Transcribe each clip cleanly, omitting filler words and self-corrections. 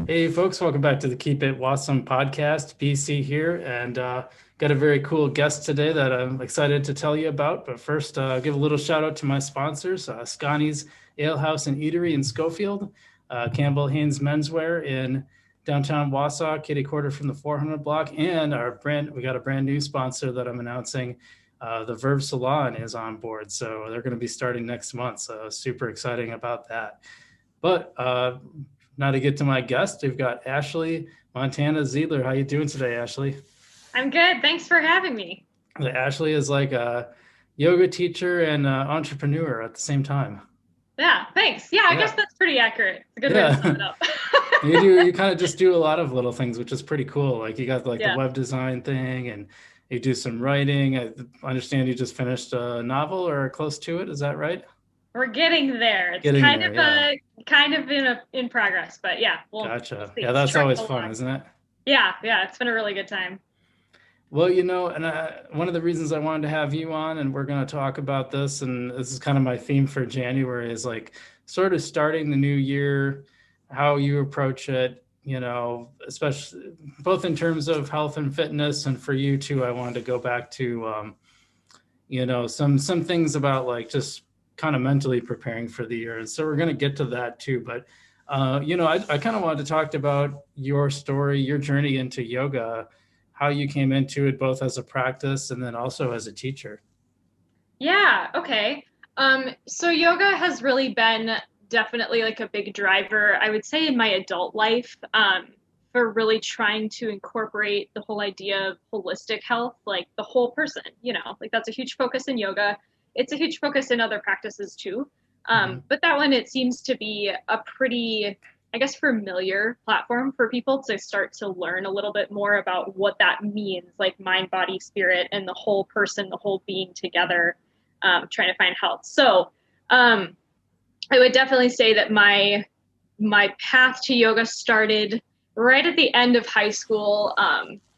Hey folks, welcome back to the Keep It Wausome podcast. BC here, and got a very cool guest today that I'm excited to tell you about. But first, give a little shout out to my sponsors, Scotty's Ale House and Eatery in Schofield, Campbell Haynes Menswear in downtown Wausau, kitty quarter from the 400 block, and we got a brand new sponsor that I'm announcing. The Verve Salon is on board, so they're going to be starting next month. So super exciting about that. But now to get to my guest, we've got Ashlie Montana Zeidler. How you doing today, Ashlie? I'm good. Thanks for having me. Ashlie is like a yoga teacher and entrepreneur at the same time. Yeah, thanks. Yeah, I guess Yeah, that's pretty accurate. It's a good way to sum yeah. it up. You kind of just do a lot of little things, which is pretty cool. Like you got like the Yeah, web design thing, and you do some writing. I understand you just finished a novel or close to it. Is that right? we're getting there. It's Getting kind there, of yeah. in progress, but yeah, we'll Gotcha. see. Yeah, It's that's trucking always fun, along. isn't it? Yeah, it's been a really good time. Well, and one of the reasons I wanted to have you on, and we're going to talk about this, and this is kind of my theme for January, is like sort of starting the new year, how you approach it, especially both in terms of health and fitness, and for you too. I wanted to go back to, some things about like just kind of mentally preparing for the year, and so we're going to get to that too. But I kind of wanted to talk about your story, your journey into yoga, how you came into it both as a practice and then also as a teacher. Yeah, okay. So yoga has really been definitely like a big driver, I would say, in my adult life, for really trying to incorporate the whole idea of holistic health, like the whole person, like that's a huge focus in yoga. It's a huge focus in other practices too. Hmm. But that one, it seems to be a pretty, I guess, familiar platform for people to start to learn a little bit more about what that means, like mind, body, spirit, and the whole person, the whole being together, trying to find health. So um, I would definitely say that my path to yoga started right at the end of high school,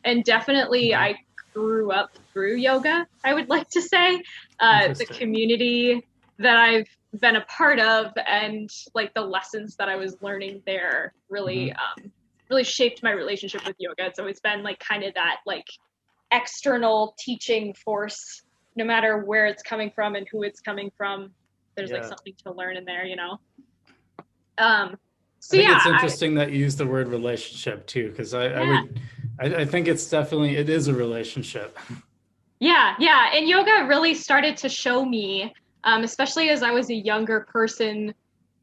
and definitely Hmm. I grew up through yoga. I would like to say the Interesting. community that I've been a part of and like the lessons that I was learning there really Hmm. really shaped my relationship with yoga. It's always been like kind of that like external teaching force, no matter where it's coming from and who it's coming from. There's like Yeah. something to learn in there. Um, I so think yeah, it's interesting that you use the word relationship too, because yeah, I think it is a relationship. yeah. And yoga really started to show me, especially as I was a younger person,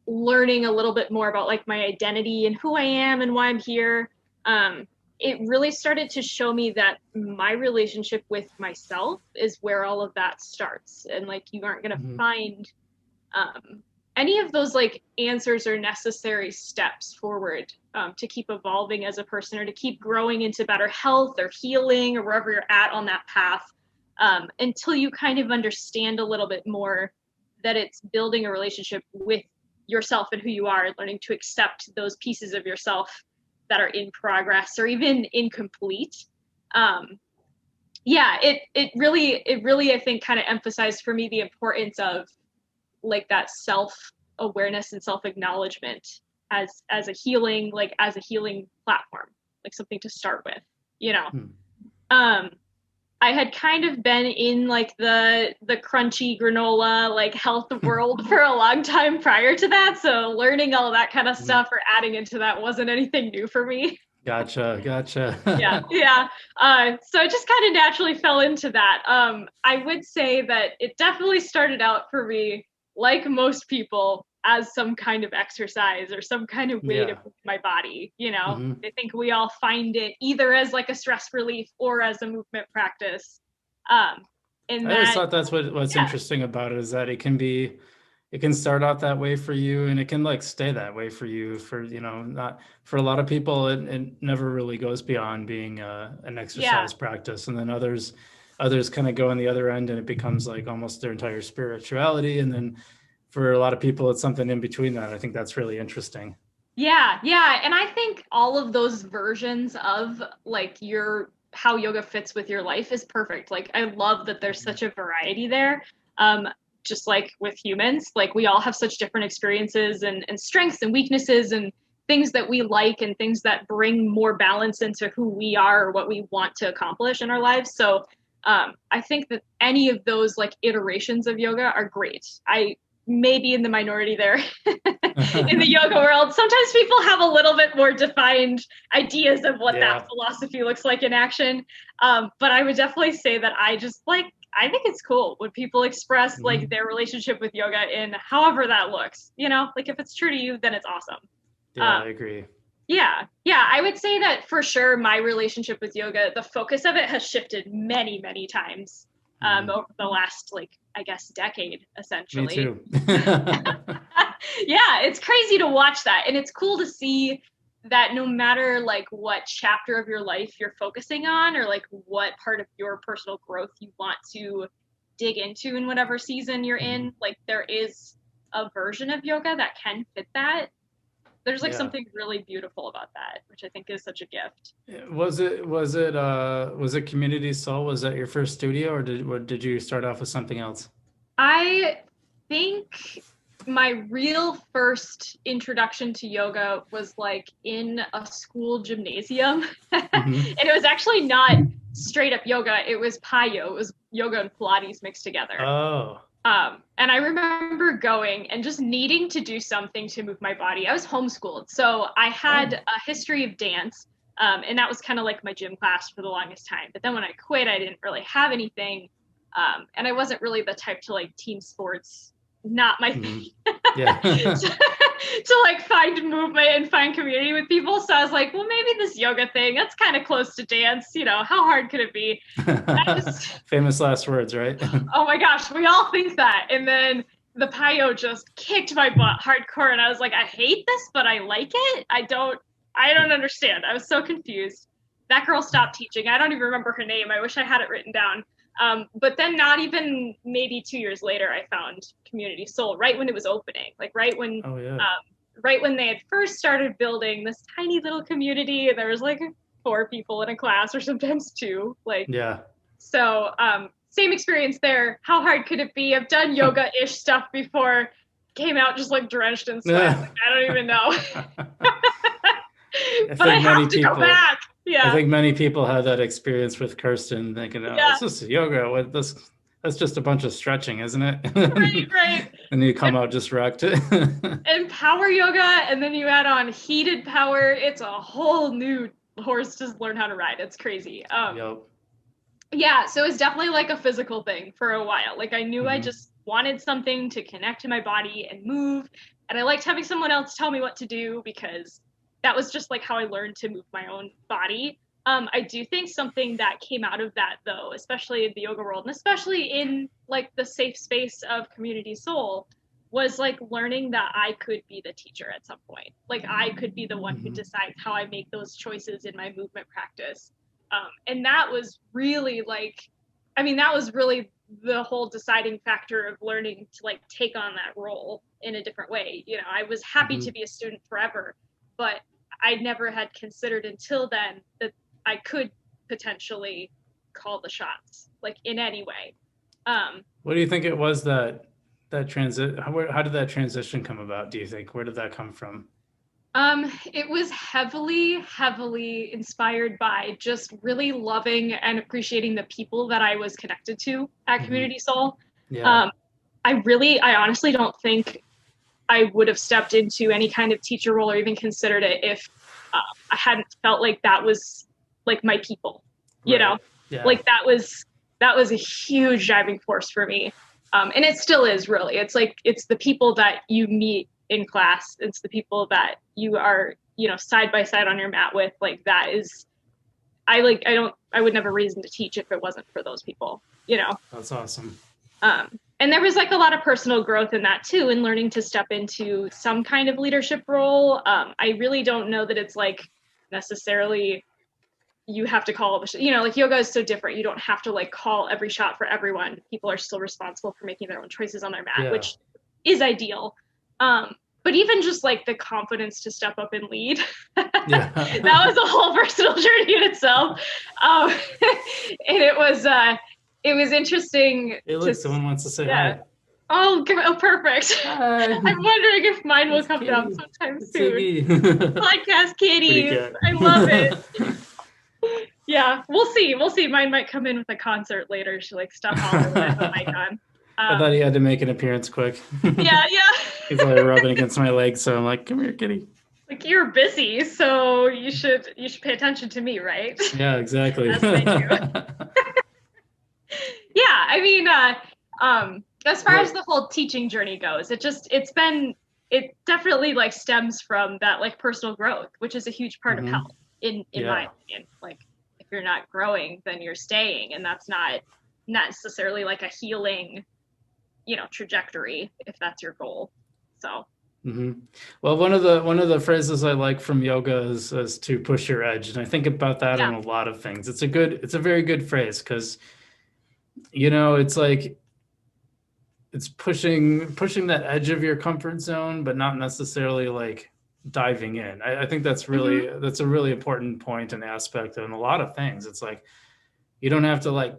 learning a little bit more about like my identity and who I am and why I'm here. Um, it really started to show me that my relationship with myself is where all of that starts. And like you aren't going to Hmm. find um, any of those like answers or necessary steps forward, to keep evolving as a person or to keep growing into better health or healing or wherever you're at on that path, until you kind of understand a little bit more that it's building a relationship with yourself and who you are, learning to accept those pieces of yourself that are in progress or even incomplete. Um, yeah, it really I think kind of emphasized for me the importance of like that self awareness and self acknowledgement as a healing platform, like something to start with, you know. Hmm. Um, I had kind of been in like the crunchy granola like health world for a long time prior to that, so learning all that kind of Hmm. stuff or adding into that wasn't anything new for me. Gotcha, Yeah, gotcha. yeah. So I just kind of naturally fell into that. I would say that it definitely started out for me, like most people, as some kind of exercise or some kind of way to Yeah. move my body. You know, Hmm. I think we all find it either as like a stress relief or as a movement practice. Um, and I always that, thought that's what's yeah, interesting about it is that it can start out that way for you and it can like stay that way for you for, not for a lot of people, it never really goes beyond being an yeah, exercise practice. And then others kind of go on the other end and it becomes like almost their entire spirituality. And then for a lot of people, it's something in between that. I think that's really interesting. yeah. And I think all of those versions of like your how yoga fits with your life is perfect. Like I love that there's Mhm. such a variety there. Um, just like with humans, like we all have such different experiences and strengths and weaknesses and things that we like and things that bring more balance into who we are or what we want to accomplish in our lives. So I think that any of those like iterations of yoga are great. I may be in the minority there in the yoga world. Sometimes people have a little bit more defined ideas of what that philosophy looks like in action. But I would definitely say that I think it's cool when people express like their relationship with yoga in however that looks, like if it's true to you, then it's awesome. Yeah, I agree. Yeah. I would say that for sure my relationship with yoga, the focus of it has shifted many, many times over the last, like, I guess, decade, essentially. Me too. Yeah, it's crazy to watch that. And it's cool to see that no matter like what chapter of your life you're focusing on or like what part of your personal growth you want to dig into in whatever season you're in, like there is a version of yoga that can fit that. There's like something really beautiful about that, which I think is such a gift. Was it Community Soul? Was that your first studio, or did you start off with something else? I think my real first introduction to yoga was like in a school gymnasium. And it was actually not straight up yoga. It was Payo. It was yoga and Pilates mixed together. Oh. And I remember going and just needing to do something to move my body. I was homeschooled, so I had a history of dance, and that was kind of like my gym class for the longest time. But then when I quit, I didn't really have anything, and I wasn't really the type to like team sports, not my thing. Yeah. to like find movement and find community with people. So I was like, well, maybe this yoga thing, that's kind of close to dance. How hard could it be? Famous last words, right? Oh my gosh, we all think that. And then the Payo just kicked my butt hardcore. And I was like, I hate this, but I like it. I don't understand. I was so confused. That girl stopped teaching. I don't even remember her name. I wish I had it written down. But then not even maybe 2 years later, I found Community Soul right when it was opening, like right when they had first started building this tiny little community. And there was like 4 people in a class or sometimes 2. So same experience there. How hard could it be? I've done yoga-ish stuff before. Came out just like drenched in sweat. Like, I don't even know. But I have to go back. Yeah. I think many people have that experience with Kirsten, thinking, it's just yoga. That's just a bunch of stretching, isn't it? Right. And you come out just wrecked. And power yoga, and then you add on heated power. It's a whole new horse to learn how to ride. It's crazy. Yeah, so it's definitely like a physical thing for a while. Like I knew I just wanted something to connect to my body and move. And I liked having someone else tell me what to do because that was just like how I learned to move my own body. I do think something that came out of that though, especially in the yoga world and especially in like the safe space of Community Soul, was like learning that I could be the teacher at some point. Like I could be the one who decides how I make those choices in my movement practice. And that was really that was really the whole deciding factor of learning to like take on that role in a different way. I was happy to be a student forever, but I never had considered until then that I could potentially call the shots, like in any way. What do you think it was that transit? How did that transition come about? Do you think? Where did that come from? It was heavily inspired by just really loving and appreciating the people that I was connected to at Community Soul. Yeah. I honestly don't think I would have stepped into any kind of teacher role or even considered it if I hadn't felt like that was like my people, Yeah. Like that was a huge driving force for me. And it still is really, it's like, it's the people that you meet in class. It's the people that you are, side by side on your mat with. Like that is, I would never reason to teach if it wasn't for those people, That's awesome. And there was like a lot of personal growth in that too, in learning to step into some kind of leadership role. I really don't know that it's like necessarily you have to call like yoga is so different. You don't have to like call every shot for everyone. People are still responsible for making their own choices on their mat, which is ideal. But even just like the confidence to step up and lead, that was a whole personal journey in itself. And it was interesting. Hey, look, someone wants to say hi. Oh, perfect. Hi, I'm wondering if mine will it's come down Kitty. sometime It's soon. Ziggy. Podcast Pretty kitties. good. I love it. Yeah, we'll see. We'll see. Mine might come in with a concert later. She likes to holler when I have a mic on. I thought he had to make an appearance quick. Yeah, He's yeah. like rubbing against my leg, so I'm like, "Come here, kitty." Like you're busy, so you should pay attention to me, right? Yeah, exactly. As I do. Yeah, I mean, as far as What? the whole teaching journey goes, it definitely like stems from that like personal growth, which is a huge part of Hmm. health in my Yeah. opinion. Like if you're not growing, then you're staying, and that's not necessarily like a healing, trajectory if that's your goal. So, Hmm. Well, one of the phrases I like from yoga is to push your edge, and I think about that yeah. on a lot of things. It's a very good phrase because it's like it's pushing that edge of your comfort zone, but not necessarily like diving in. I think Hmm. that's a really important point and aspect in a lot of things. It's like you don't have to like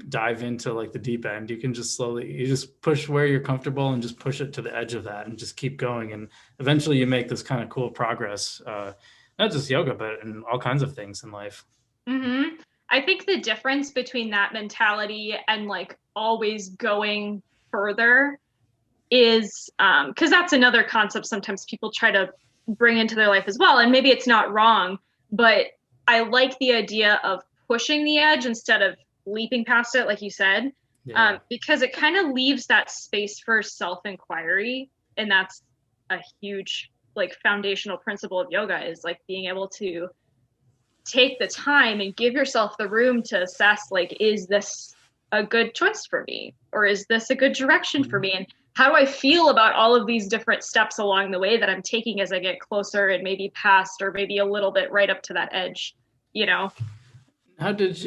dive into like the deep end. You can just slowly you just push where you're comfortable and just push it to the edge of that and just keep going, and eventually you make this kind of cool progress, not just yoga but in all kinds of things in life. Hmm. I think the difference between that mentality and like always going further is because that's another concept sometimes people try to bring into their life as well. And maybe it's not wrong, but I like the idea of pushing the edge instead of leaping past it, like you said, Yeah. because it kind of leaves that space for self inquiry. And that's a huge, like, foundational principle of yoga is like being able to take the time and give yourself the room to assess like is this a good choice for me or is this a good direction for Mhm. me and how do I feel about all of these different steps along the way that I'm taking as I get closer and maybe past or maybe a little bit right up to that edge, you know. How did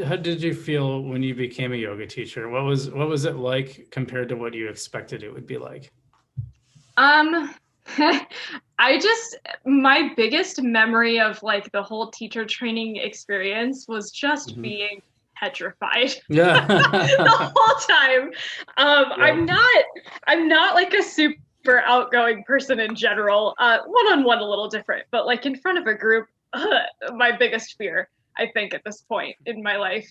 you feel when you became a yoga teacher? What was it like compared to what you expected it would be like? um I just my biggest memory of like the whole teacher training experience was just Mhm. being petrified the Yeah. whole time. Yep. I'm not like a super outgoing person in general. One on one a little different, but like in front of a group, my biggest fear, I think, at this point in my life.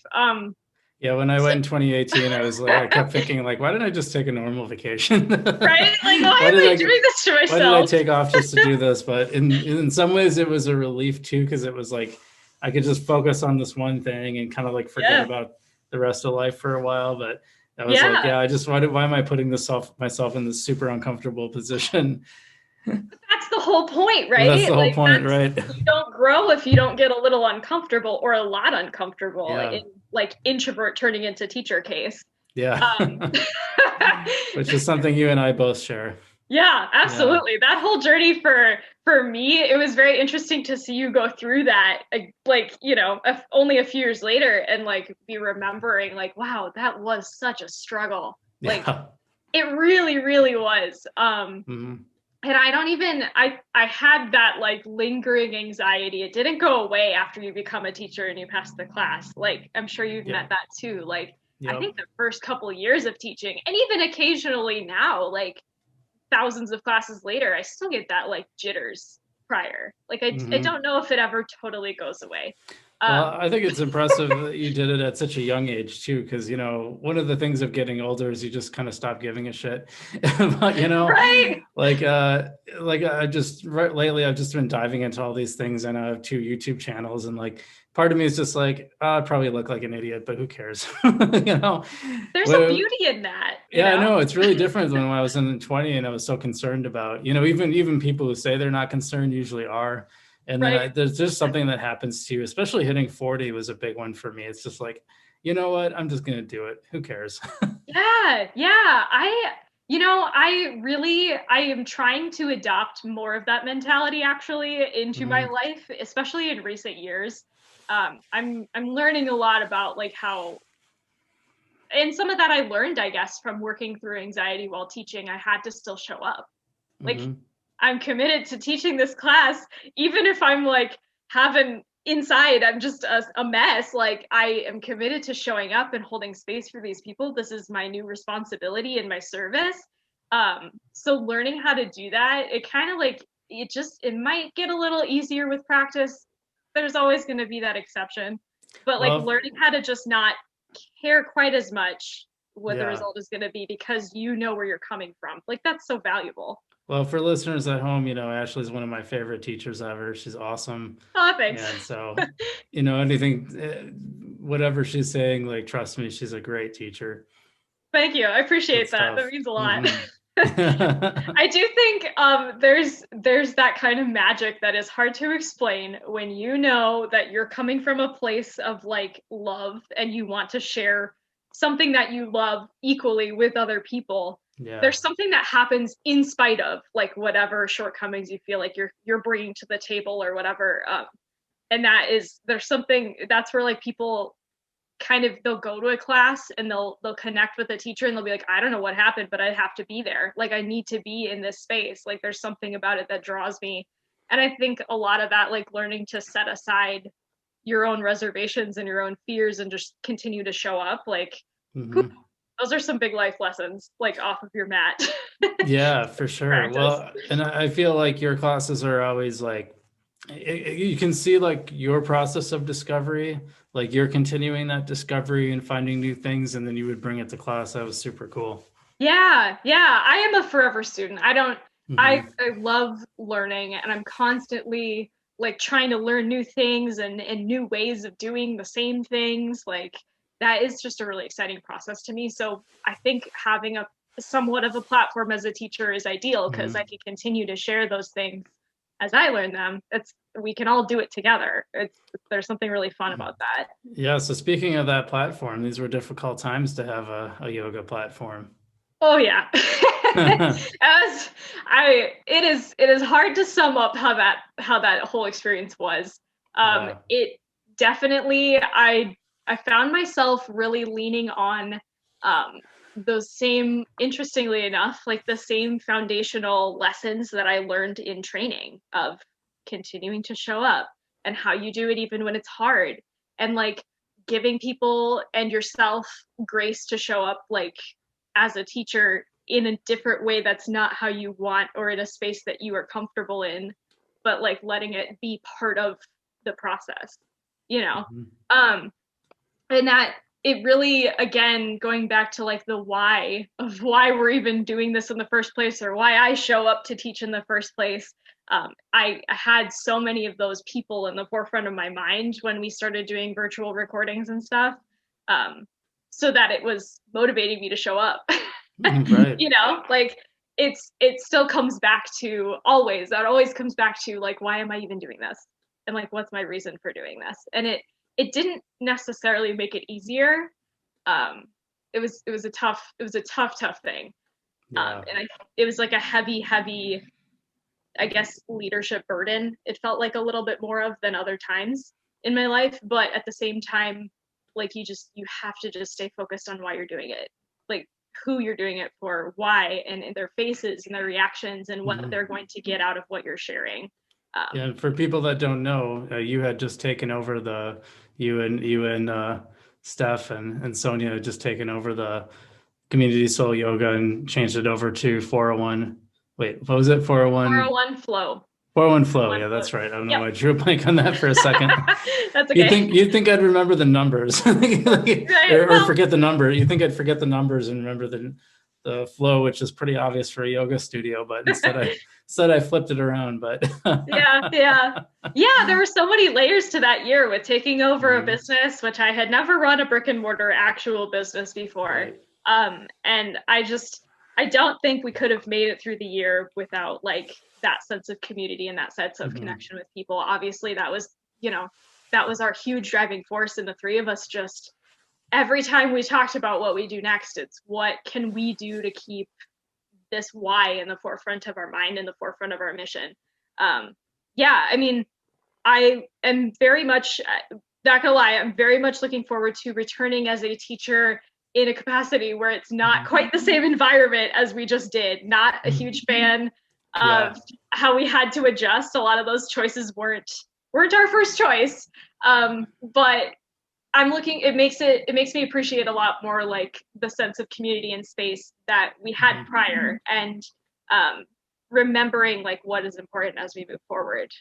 Yeah, when I So, went in 2018, I kept thinking like, why didn't I just take a normal vacation? right? Like, Why why am did I I doing this to why did I myself? take off just to do this? But in some ways it was a relief too, because it was like I could just focus on this one thing and kind of like forget Yeah, about the rest of life for a while. But I was like, yeah. yeah, why am I putting myself in this super uncomfortable position? That's the whole point, And that's right? the whole Like, point, that's right? you don't grow if you don't get a little uncomfortable or a lot uncomfortable Yeah. in like introvert turning into teacher case. Yeah. Um, Which is something you and I both share. Yeah, Yeah. absolutely. That whole journey for me, it was very interesting to see you go through that, like, only a few years later and like be remembering like, wow, that was such a struggle. Like Yeah. it really, really was. Mhm. And I don't even I had that like lingering anxiety. It didn't go away after you become a teacher and you pass the class. Like I'm sure you've Yeah. met that too. Like I Yep. think the first couple years of teaching and even occasionally now, like thousands of classes later, I still get that like jitters prior. Like I Hmm. don't know if it ever totally goes away. Well, Um, I think it's impressive that you did it at such a young age too, because one of the things of getting older is you just kind of stop giving a shit. But right? like I just lately I've just been diving into all these things, and I have two YouTube channels, and like part of me is just like, I probably look like an idiot, but who cares? You know, There's a well, beauty in that, you yeah, I know? know it's really different than when I was in 20 and I was so concerned about, even people who say they're not concerned usually are. And then Right? there's just something that happens to you, especially hitting 40 was a big one for me. It's just like, you know what? I'm just going to do it. Who cares? Yeah, yeah. I am trying to adopt more of that mentality actually into my Mhm. life, especially in recent years. I'm learning a lot about like how and some of that I learned, I guess, from working through anxiety while teaching. I had to still show up. Like Mhm. I'm committed to teaching this class, even if I'm like having inside I'm just a mess. Like, I am committed to showing up and holding space for these people. This is my new responsibility in my service. So learning how to do that, it kind of like, it might get a little easier with practice. There's always going to be that exception, but like Well, learning how to just not care quite as much what the yeah. result is going to be, because you know where you're coming from. Like, that's so valuable. Well, for listeners at home, Ashley's one of my favorite teachers ever. She's awesome. Oh, thanks. And so, anything, whatever she's saying, like, trust me, she's a great teacher. Thank you. I Good appreciate that. That stuff. means a lot. Mhm. I do think there's that kind of magic that is hard to explain when you know that you're coming from a place of like love and you want to share something that you love equally with other people. Yeah. There's something that happens in spite of like whatever shortcomings you feel like you're bringing to the table or whatever. And there's something that's where like people kind of, they'll go to a class and they'll connect with a teacher and they'll be like, I don't know what happened, but I have to be there. Like, I need to be in this space. Like, there's something about it that draws me. And I think a lot of that, like learning to set aside your own reservations and your own fears and just continue to show up, like, those are some big life lessons, like off of your mat. Yeah, for sure. Practice. Well, and I feel like your classes are always like, you can see like your process of discovery, like you're continuing that discovery and finding new things, and then you would bring it to class. That was super cool. Yeah, I am a forever student. I Mhm. love learning, and I'm constantly like trying to learn new things and new ways of doing the same things. Like, that is just a really exciting process to me. So I think having a somewhat of a platform as a teacher is ideal, because I can continue to share those things as I learn them. We can all do it together. There's something really fun about that. Yeah. So speaking of that platform, these were difficult times to have a yoga platform. Oh yeah. It is hard to sum up how that whole experience was. Yeah. It definitely, I found myself really leaning on those same, interestingly enough, like the same foundational lessons that I learned in training, of continuing to show up and how you do it even when it's hard, and like giving people and yourself grace to show up, like as a teacher, in a different way that's not how you want, or in a space that you are comfortable in, but like letting it be part of the process, you know. And that, it really, again, going back to like the why of why we're even doing this in the first place, or why I show up to teach in the first place. I had so many of those people in the forefront of my mind when we started doing virtual recordings and stuff, so that it was motivating me to show up. Right. Like, it still comes back to, always comes back to like, why am I even doing this, and like, what's my reason for doing this? And it didn't necessarily make it easier. It was a tough thing. Yeah. And it was like a heavy, I guess, leadership burden. It felt like a little bit more of than other times in my life, but at the same time, like, you have to just stay focused on why you're doing it, like who you're doing it for, why, and their faces and their reactions and what they're going to get out of what you're sharing. Yeah, and for people that don't know, you had just taken over you and Steph and Sonia had just taken over the Community Soul Yoga and changed it over to 401. Wait, what was it? 401. 401 flow. 401 flow. Yeah, that's right. I don't know why I drew a blank on that for a second. That's okay. You'd think I'd remember the numbers, Right, or forget the number. You think I'd forget the numbers and remember the flow, which is pretty obvious for a yoga studio, but instead I flipped it around. But yeah. There were so many layers to that year with taking over a business, which I had never run a brick and mortar actual business before. Right. And I don't think we could have made it through the year without like that sense of community and that sense of connection with people. Obviously, that was our huge driving force, and the three of us, just every time we talked about what we do next, it's what can we do to keep this why in the forefront of our mind, in the forefront of our mission. I mean, I am very much, not gonna lie, I'm very much looking forward to returning as a teacher in a capacity where it's not quite the same environment as we just did. Not a huge fan of how we had to adjust. A lot of those choices weren't weren't our first choice. But it makes me appreciate a lot more like the sense of community and space that we had prior, and remembering like what is important as we move forward.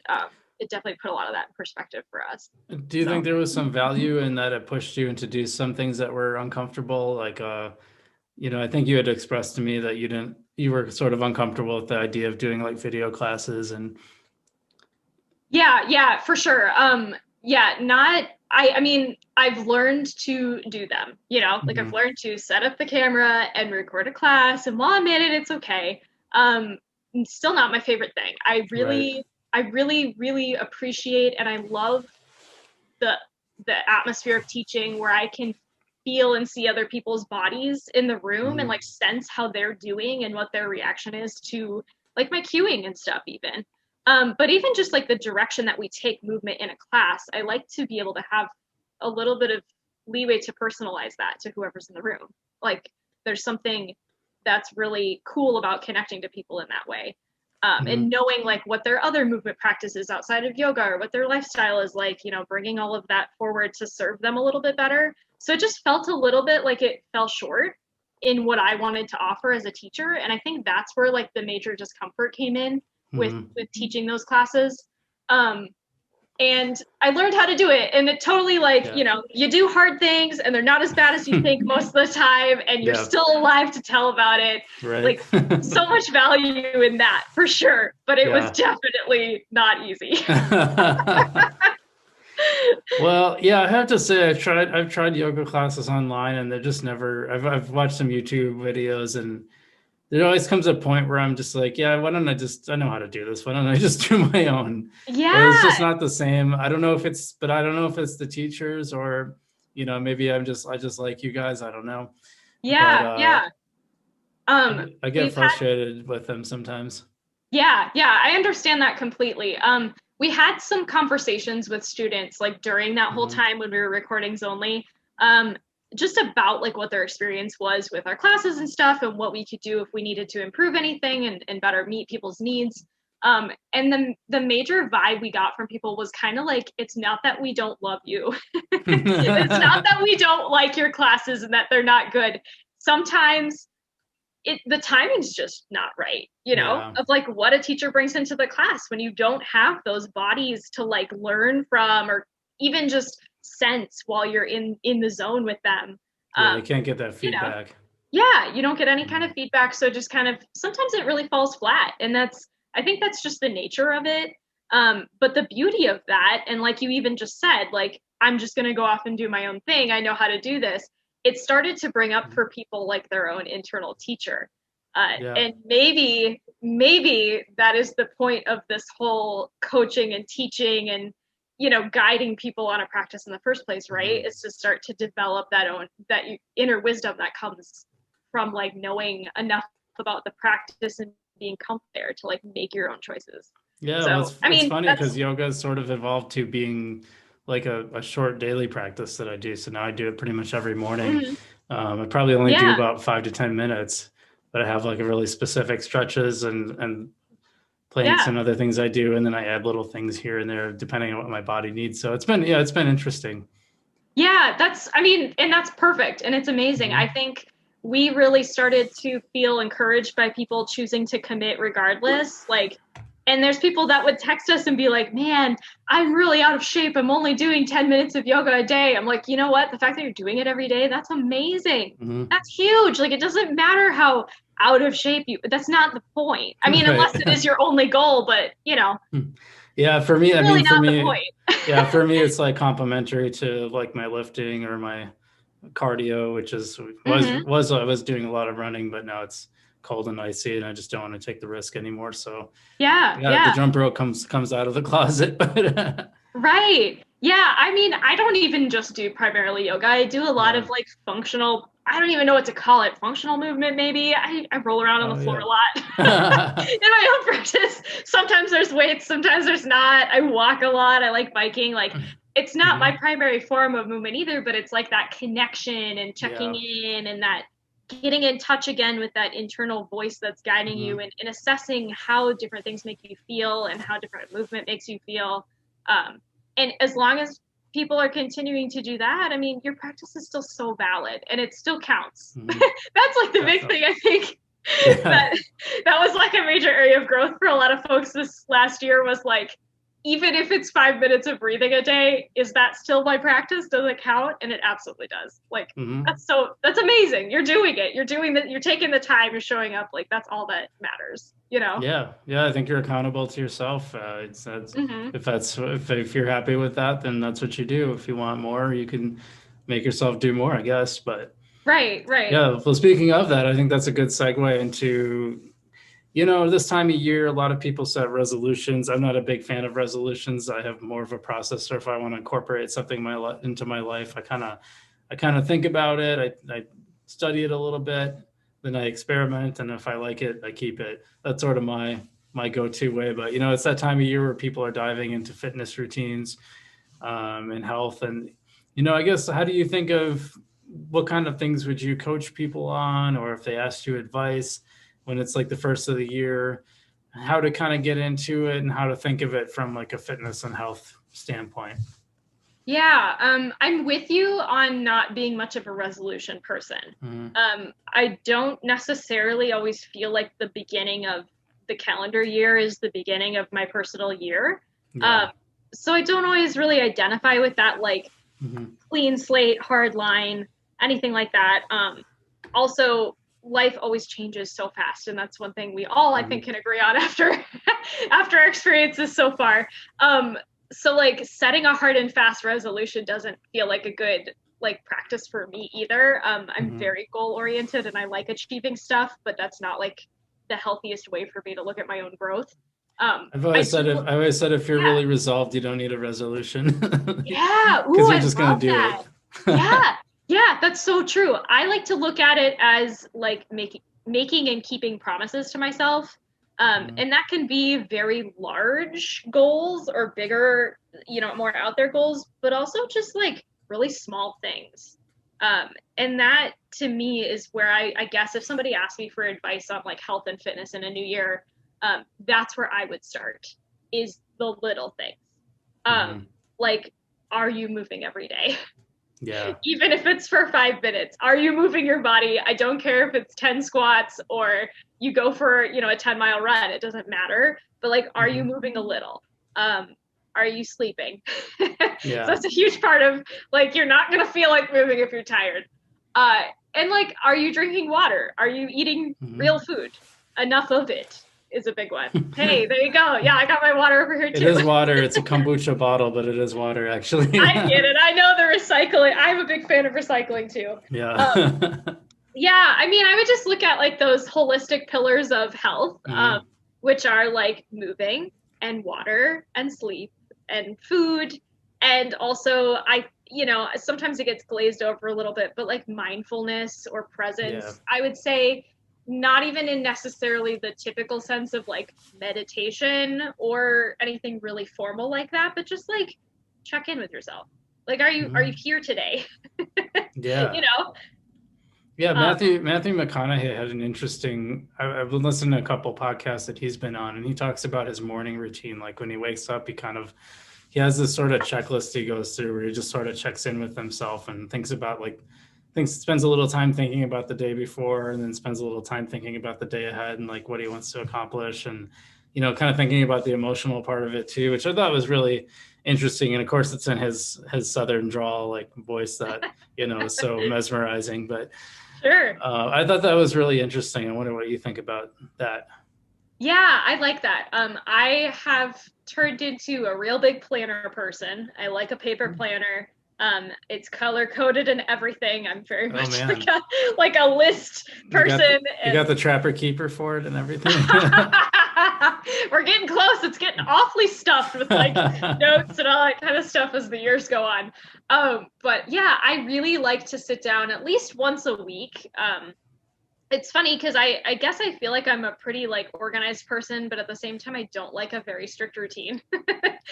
It definitely put a lot of that in perspective for us. Do you think there was some value in that it pushed you to do some things that were uncomfortable? Like, I think you had expressed to me that you were sort of uncomfortable with the idea of doing like video classes and. Yeah, for sure. I mean, I've learned to do them, like I've learned to set up the camera and record a class, and while I'm in it, it's okay. It's still not my favorite thing. Right. I really, really appreciate and I love the atmosphere of teaching where I can feel and see other people's bodies in the room and like sense how they're doing and what their reaction is to like my cueing and stuff even. But even just like the direction that we take movement in a class, I like to be able to have a little bit of leeway to personalize that to whoever's in the room. Like there's something that's really cool about connecting to people in that way. And knowing like what their other movement practices outside of yoga or what their lifestyle is like, bringing all of that forward to serve them a little bit better. So it just felt a little bit like it fell short in what I wanted to offer as a teacher. And I think that's where like the major discomfort came in with teaching those classes. And I learned how to do it, and it totally like, you do hard things and they're not as bad as you think most of the time, and you're still alive to tell about it. Right. Like so much value in that for sure, but it was definitely not easy. Well, yeah, I have to say I've tried yoga classes online, and they're just never. I've watched some YouTube videos, and there always comes a point where I'm just like, yeah, why don't I know how to do this. Why don't I just do my own? Yeah. It's just not the same. I don't know if it's the teachers or, maybe I just like you guys. I don't know. Yeah. I get frustrated with them sometimes. Yeah, I understand that completely. We had some conversations with students like during that whole time when we were recordings only, just about like what their experience was with our classes and stuff, and what we could do if we needed to improve anything and better meet people's needs. And the major vibe we got from people was kind of like, it's not that we don't love you. It's not that we don't like your classes and that they're not good. Sometimes the timing's just not right, of like what a teacher brings into the class when you don't have those bodies to like learn from or even just sense while you're in the zone with them. You can't get that feedback. Yeah, you don't get any kind of feedback. So just kind of, sometimes it really falls flat. And I think that's just the nature of it. But the beauty of that, and like you even just said, like, I'm just going to go off and do my own thing. I know how to do this. It started to bring up for people like their own internal teacher. And maybe that is the point of this whole coaching and teaching and, guiding people on a practice in the first place, right? Is to start to develop that inner wisdom that comes from like knowing enough about the practice and being comfortable there to like make your own choices. Yeah, so, it's funny because yoga has sort of evolved to being like a short daily practice that I do. So now I do it pretty much every morning. I probably only do about 5 to 10 minutes, but I have like a really specific stretches and planks and other things I do. And then I add little things here and there, depending on what my body needs. So it's been interesting. Yeah, and that's perfect. And it's amazing. I think we really started to feel encouraged by people choosing to commit regardless. Like, and there's people that would text us and be like, man, I'm really out of shape. I'm only doing 10 minutes of yoga a day. I'm like, you know what? The fact that you're doing it every day, that's amazing. That's huge. Like, it doesn't matter how out of shape that's not the point. I mean, unless it is your only goal, but Yeah, for me, really not the point. Yeah, for me, it's like complementary to like my lifting or my cardio, which I was doing a lot of running, but now it's cold and icy and I just don't want to take the risk anymore. So the jump rope comes out of the closet. Right. Yeah. I mean, I don't even just do primarily yoga. I do a lot of like functional, I don't even know what to call it. Functional movement, maybe. I roll around on the floor a lot in my own practice. Sometimes there's weights, sometimes there's not. I walk a lot. I like biking. Like, it's not my primary form of movement either, but it's like that connection and checking in and that getting in touch again with that internal voice that's guiding you and assessing how different things make you feel and how different movement makes you feel. And as long as people are continuing to do that, I mean, your practice is still so valid and it still counts. Mhm. That's like the big thing, I think. Yeah. That was like a major area of growth for a lot of folks this last year, was like, even if it's 5 minutes of breathing a day, is that still my practice? Does it count? And it absolutely does. Like, Mhm. that's amazing. You're doing it. You're doing that. You're taking the time. You're showing up. Like, that's all that matters, you know? Yeah, yeah, I think you're accountable to yourself. Hmm. If you're happy with that, then that's what you do. If you want more, you can make yourself do more, I guess. But Right, right. yeah, well, speaking of that, I think that's a good segue into, this time of year, a lot of people set resolutions. I'm not a big fan of resolutions. I have more of a process, or if I want to incorporate something into my life, I kind of think about it. I study it a little bit, then I experiment, and if I like it, I keep it. That's sort of my go-to way. But it's that time of year where people are diving into fitness routines, and health, and I guess, how do you think of, what kind of things would you coach people on, or if they asked you advice when it's like the first of the year, how to kind of get into it and how to think of it from like a fitness and health standpoint? Yeah, I'm with you on not being much of a resolution person. Mhm. I don't necessarily always feel like the beginning of the calendar year is the beginning of my personal year. Yeah. Um, so I don't always really identify with that, like, Mhm. clean slate, hard line, anything like that. Also, life always changes so fast, and that's one thing we all, I think, Mhm. can agree on after after our experiences so far. Um, so like setting a hard and fast resolution doesn't feel like a good like practice for me either. I'm Mhm. very goal oriented and I like achieving stuff, but that's not like the healthiest way for me to look at my own growth. I've I always said do, if you're yeah, really resolved, you don't need a resolution, yeah. Ooh, because you're I just gonna love do that. it. Yeah, yeah, that's so true. I like to look at it as like making and keeping promises to myself. Mhm. And that can be very large goals or bigger, more out there goals, but also just like really small things. And that to me is where I guess if somebody asked me for advice on like health and fitness in a new year, that's where I would start, is the little things. Um, Mhm. like, are you moving every day? Yeah. Even if it's for 5 minutes, are you moving your body? I don't care if it's 10 squats or you go for, a 10-mile run. It doesn't matter. But like, are you Mhm. moving a little? Um, are you sleeping? So Yeah. that's a huge part of like, you're not going to feel like moving if you're tired. Uh, and like, are you drinking water? Are you eating real Mhm. food? Enough of it is a big one. Hey, there you go. Yeah, I got my water over here It too. is water. It's a kombucha bottle, but it is water, actually. I get it. I know the recycling. I'm a big fan of recycling too. Um, Yeah. yeah, I mean, I would just look at like those holistic pillars of health, Mhm. which are like moving and water and sleep and food. And also, sometimes it gets glazed over a little bit, but like mindfulness or Yeah. presence, I would say, not even in necessarily the typical sense of like meditation or anything really formal like that, but just like check in with yourself. Like, are you Mhm. here today? you Yeah. know? Yeah, Um, Matthew McConaughey had an interesting. I've been listening to a couple podcasts that he's been on, and he talks about his morning routine. Like when he wakes up, he has this sort of checklist he goes through where he just sort of checks in with himself and thinks about spends a little time thinking about the day before, and then spends a little time thinking about the day ahead and like what he wants to accomplish, and kind of thinking about the emotional part of it too, which I thought was really interesting. And of course, it's in his southern drawl like voice that is so mesmerizing, but. sure. I thought that was really interesting. I wonder what you think about that. Yeah, I like that. I have turned into a real big planner person. I like a paper planner. It's color coded and everything. I'm very Oh much like man, a list you got person, the and Trapper Keeper for it and everything. we're getting close. It's getting awfully stuffed with like notes and all that kind of stuff as the years go on. But yeah, I really like to sit down at least once a week. It's funny because I guess I feel like I'm a pretty like organized person, but at the same time I don't like a very strict routine.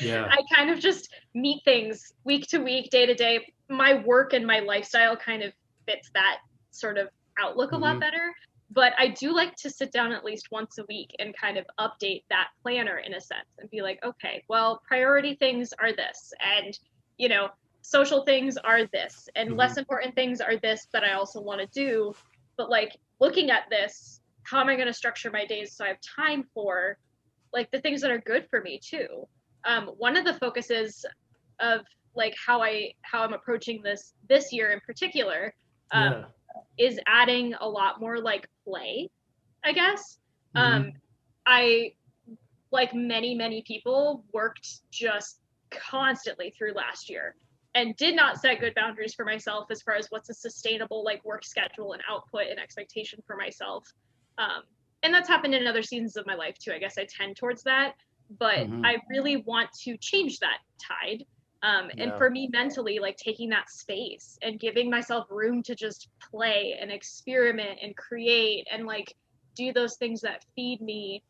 Yeah. I kind of just meet things week to week, day to day. My work and my lifestyle kind of fits that sort of outlook a lot Hmm. better. But I do like to sit down at least once a week and kind of update that planner in a sense and be like, okay, well, priority things are this, and, you know, social things are this, and less important things are this that I also want to do. But like looking at this, how am I going to structure my days so I have time for like the things that are good for me too? One of the focuses of like how I'm approaching this year in particular, Yeah. is adding a lot more like play, I guess. Mm-hmm. I, like many people, worked just constantly through last year and did not set good boundaries for myself as far as what's a sustainable like work schedule and output and expectation for myself. Um, and that's happened in other seasons of my life too. I guess I tend towards that, but Mm-hmm. I really want to change that tide. And Yeah. for me mentally, like taking that space and giving myself room to just play and experiment and create and like do those things that feed me,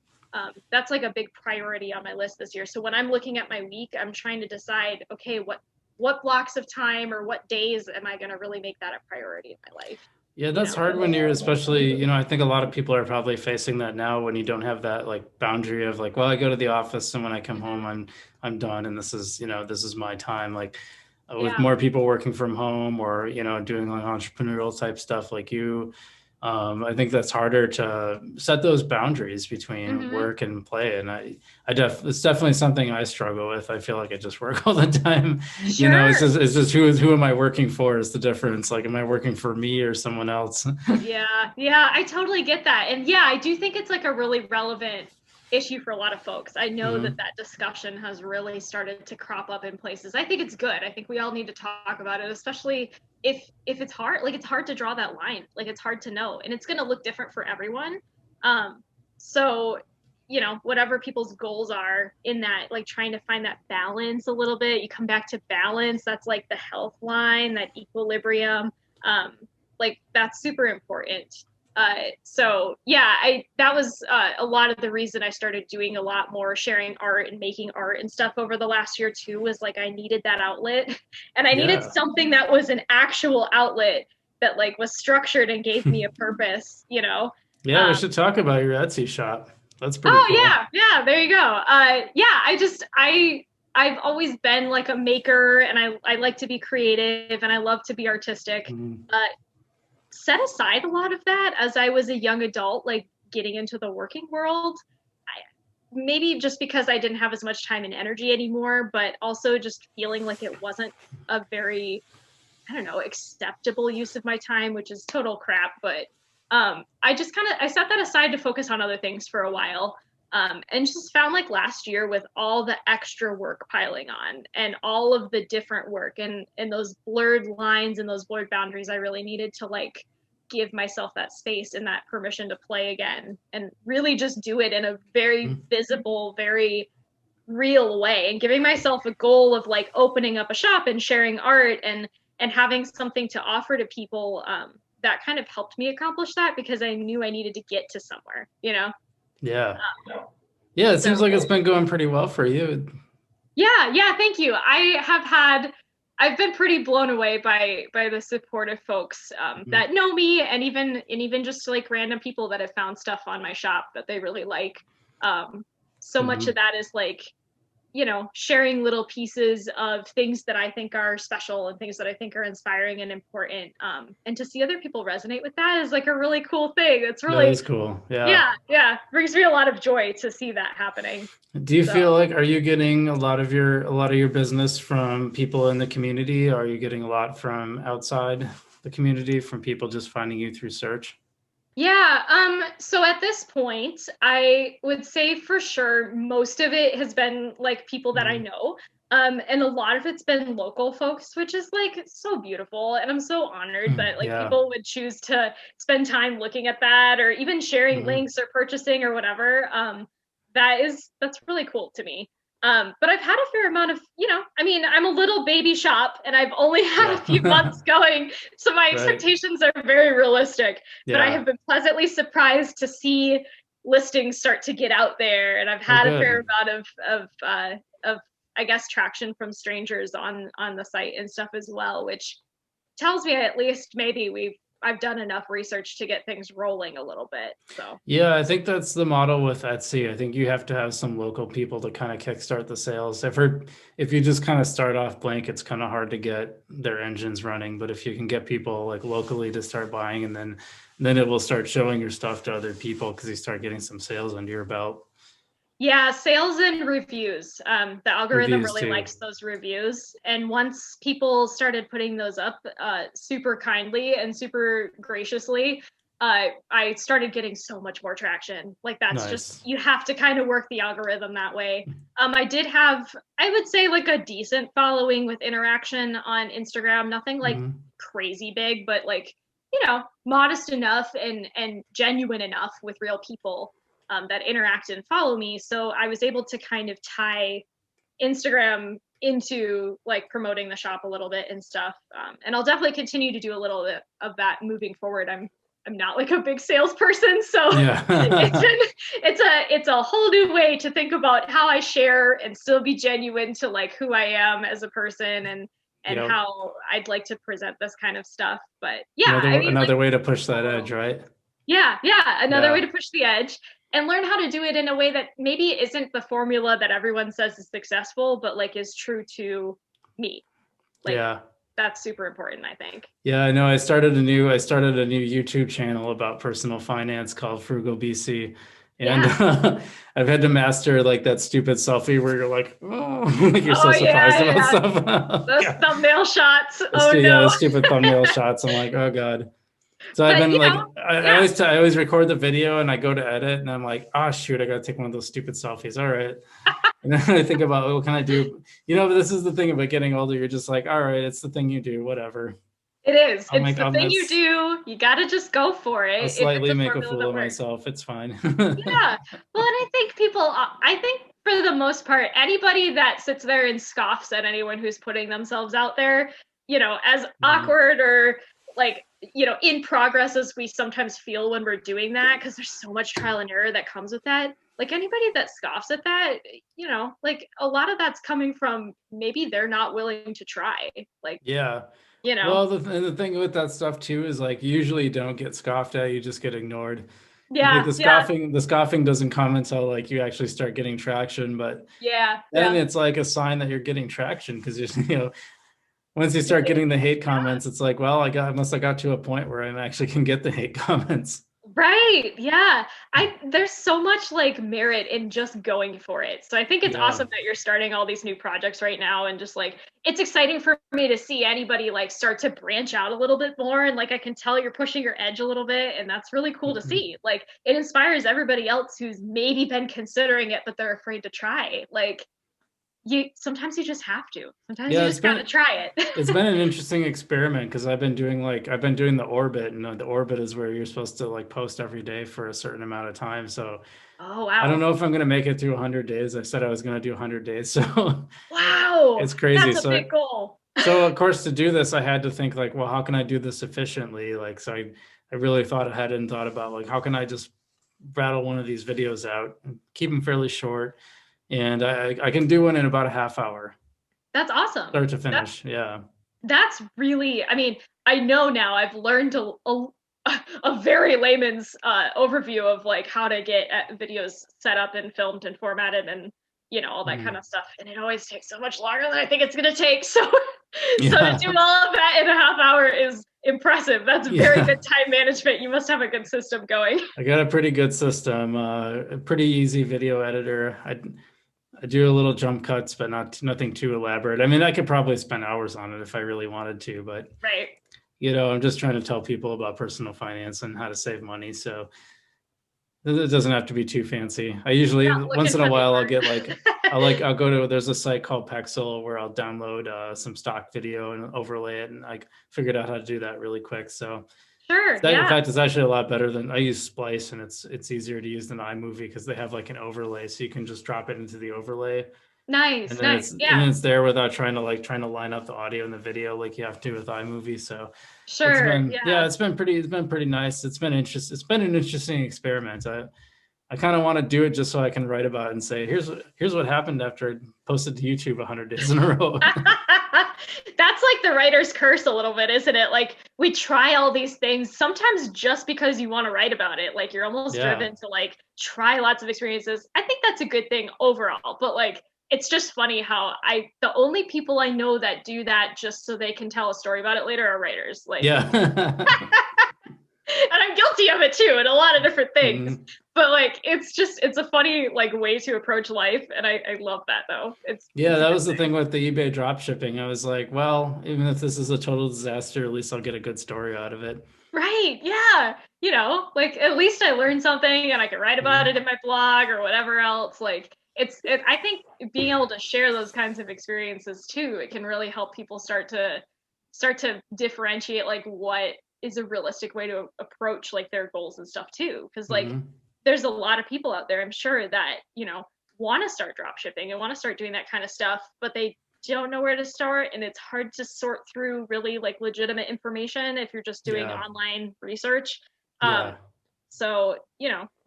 that's like a big priority on my list this year. So when I'm looking at my week, I'm trying to decide, okay, what blocks of time or what days am I going to really make that a priority in my life? Yeah, You that's know? hard when you're especially, I think a lot of people are probably facing that now when you don't have that like boundary of like, well, I go to the office and when I come home, Mm-hmm. I'm done and this is my time. Like with Yeah. more people working from home or, doing like entrepreneurial type stuff like you, I think that's harder to set those boundaries between Mm-hmm. work and play. And it's definitely something I struggle with. I feel like I just work all the time. Sure. It's just who am I working for is the difference. Like, am I working for me or someone else? Yeah, yeah, I totally get that. And yeah, I do think it's like a really relevant issue for a lot of folks. I know that Hmm. that discussion has really started to crop up in places. I think it's good. I think we all need to talk about it, especially if it's hard. Like it's hard to draw that line. Like it's hard to know, and it's going to look different for everyone. Um, so whatever people's goals are in that, like trying to find that balance a little bit. You come back to balance. That's like the health line, that equilibrium. Um, like that's super important. So yeah, I that was a lot of the reason I started doing a lot more sharing art and making art and stuff over the last year too, was like I needed that outlet and I needed Yeah. something that was an actual outlet that like was structured and gave me a purpose. Yeah, we um, should talk about your Etsy shop. That's pretty oh cool. yeah, there you go. Yeah, I've always been like a maker, and I like to be creative and I love to be artistic. Mhm. uh, Set aside a lot of that as I was a young adult, like getting into the working world. Maybe just because I didn't have as much time and energy anymore, but also just feeling like it wasn't a very, I don't know, acceptable use of my time, which is total crap. But I just kind of I set that aside to focus on other things for a while. And just found like last year with all the extra work piling on and all of the different work and those blurred lines and those blurred boundaries, I really needed to like give myself that space and that permission to play again and really just do it in a very Mhm. visible, very real way, and giving myself a goal of like opening up a shop and sharing art and having something to offer to people. That kind of helped me accomplish that because I knew I needed to get to somewhere. Yeah. Yeah, it So seems like it's been going pretty well for you. yeah, thank you. I've been pretty blown away by the supportive folks Mhm. that know me, and even just like random people that have found stuff on my shop that they really like. So much of Mhm. that is like sharing little pieces of things that I think are special and things that I think are inspiring and important. And to see other people resonate with that is like a really cool thing. It's That really, is cool. Yeah. yeah, brings me a lot of joy to see that happening. Do you So, feel like are you getting a lot of your business from people in the community? Are you getting a lot from outside the community from people just finding you through search? yeah, so at this point, I would say for sure most of it has been like people that I Mhm. know. And a lot of it's been local folks, which is like so beautiful. And I'm so honored that like Yeah. people would choose to spend time looking at that or even sharing Mhm. links or purchasing or whatever. That's really cool to me. But I've had a fair amount of, I mean, I'm a little baby shop and I've only had a Yeah. few months going, so my Right. expectations are very realistic, but I Yeah. have been pleasantly surprised to see listings start to get out there, and I've Oh, had a fair good. amount of I guess traction from strangers on the site and stuff as well, which tells me at least maybe I've done enough research to get things rolling a little bit. So Yeah, I think that's the model with Etsy. I think you have to have some local people to kind of kickstart the sales. I've heard if you just kind of start off blank, it's kind of hard to get their engines running. But if you can get people like locally to start buying, and then it will start showing your stuff to other people because you start getting some sales under your belt. yeah, sales and reviews. The algorithm Reviews really too. likes those reviews. And once people started putting those up super kindly and super graciously, I started getting so much more traction. Like that's just, Nice. you have to kind of work the algorithm that way. I did have, I would say, like a decent following with interaction on Instagram. Nothing like Mhm. crazy big, but like, modest enough and genuine enough with real people that interact and follow me. So I was able to kind of tie Instagram into like promoting the shop a little bit and stuff. And I'll definitely continue to do a little bit of that moving forward. I'm not like a big salesperson, so Yeah. it's a whole new way to think about how I share and still be genuine to like who I am as a person and Yep. how I'd like to present this kind of stuff. But yeah, Another I mean, like, another way to push that edge, cool. right? Yeah, another way Yeah. to push the edge and learn how to do it in a way that maybe isn't the formula that everyone says is successful, but like is true to me. Like Yeah. that's super important, I think. Yeah, I know. I started a new YouTube channel about personal finance called Frugal BC. And Yeah. I've had to master like that stupid selfie where you're like, oh, like you're Oh so surprised yeah, about yeah. stuff. Oh, Those God. thumbnail shots. Oh Yeah, no. the stupid thumbnail shots. I'm like, oh God. So I've But been like, yeah. I always record the video and I go to edit and I'm like, oh shoot, I gotta take one of those stupid selfies. All right. And then I think about what can I do? But this is the thing about getting older. You're just like, all right, it's the thing you do, whatever. It is. I'm It's like, the I'm thing a, you do. You got to just go for I'll it if it's slightly a make a formula fool that of works. myself. It's fine. Yeah. Well, and I think for the most part, anybody that sits there and scoffs at anyone who's putting themselves out there, as Mhm. awkward or like, in progress as we sometimes feel when we're doing that, because there's so much trial and error that comes with that. Like anybody that scoffs at that, like a lot of that's coming from maybe they're not willing to try. Like, Yeah. you know, Well, and the thing with that stuff too is like you usually don't get scoffed at, you just get ignored. Like yeah, yeah, the scoffing doesn't come until like you actually start getting traction, but yeah, then yeah. it's like a sign that you're getting traction because you're, once you start It- getting the hate yeah. comments, it's like, well, I must have got to a point where I actually can get the hate comments. Right. Yeah. There's so much like merit in just going for it. So I think it's Yeah. awesome that you're starting all these new projects right now and just like it's exciting for me to see anybody like start to branch out a little bit more and like I can tell you're pushing your edge a little bit and that's really cool to Mhm. see. Like it inspires everybody else who's maybe been considering it but they're afraid to try. Like you sometimes you just have to. Sometimes you Yeah, just got to try it. it's been an interesting experiment because I've been doing the orbit, and the orbit is where you're supposed to like post every day for a certain amount of time. So Oh I don't wow. know if I'm gonna make it through 100 days. I said I was gonna do 100 days, so Wow. it's crazy. That's a big goal. So of course to do this, I had to think like, well, how can I do this efficiently? Like, so I really thought ahead and thought about like, how can I just rattle one of these videos out and keep them fairly short, and I can do one in about a half hour, That's awesome. start to That finish. Yeah. that's really, I mean, I know now I've learned a very layman's overview of like how to get videos set up and filmed and formatted and all that kind Mhm. of stuff and it always takes so much longer than I think it's going to take so so to Yeah. do all of that in a half hour is impressive. That's very Yeah. good time management. You must have a good system going. I got a pretty good system, a pretty easy video editor. I do a little jump cuts, but nothing too elaborate. I mean, I could probably spend hours on it if I really wanted to, but Right. I'm just trying to tell people about personal finance and how to save money. So it doesn't have to be too fancy. I usually Not once looking in a for the while I'll art. get like I'll go to there's a site called Pexel where I'll download some stock video and overlay it, and I figured out how to do that really quick. So Sure. in Yeah. fact, it's actually a lot better than I use Splice, and it's easier to use than iMovie because they have like an overlay, so you can just drop it into the overlay, and Nice. then Nice. and Yeah. then it's there without trying to line up the audio and the video like you have to with iMovie. So Sure. Yeah. it's been pretty nice. It's been an interesting experiment. I kind of want to do it just so I can write about it and say, here's what happened after I posted to YouTube 100 days in a row. That's like the writer's curse a little bit, isn't it? Like we try all these things sometimes just because you want to write about it. Like you're almost Yeah. driven to like try lots of experiences. I think that's a good thing overall, but like it's just funny how the only people I know that do that just so they can tell a story about it later are writers. Like Yeah. and I'm guilty of it too in a lot of different things. Mhm. But like it's a funny like way to approach life. And I love that though. Yeah, It's a that good was the thing. thing with the eBay drop shipping. I was like, well, even if this is a total disaster, at least I'll get a good story out of it. Right. Yeah. Like at least I learned something and I can write about it Mhm. in my blog or whatever else. Like I think being able to share those kinds of experiences too, it can really help people start to differentiate like what is a realistic way to approach like their goals and stuff too. Because like Mhm. there's a lot of people out there, I'm sure, that, want to start drop shipping and want to start doing that kind of stuff, but they don't know where to start, and it's hard to sort through really like legitimate information if you're just doing Yeah. online research. um Yeah. so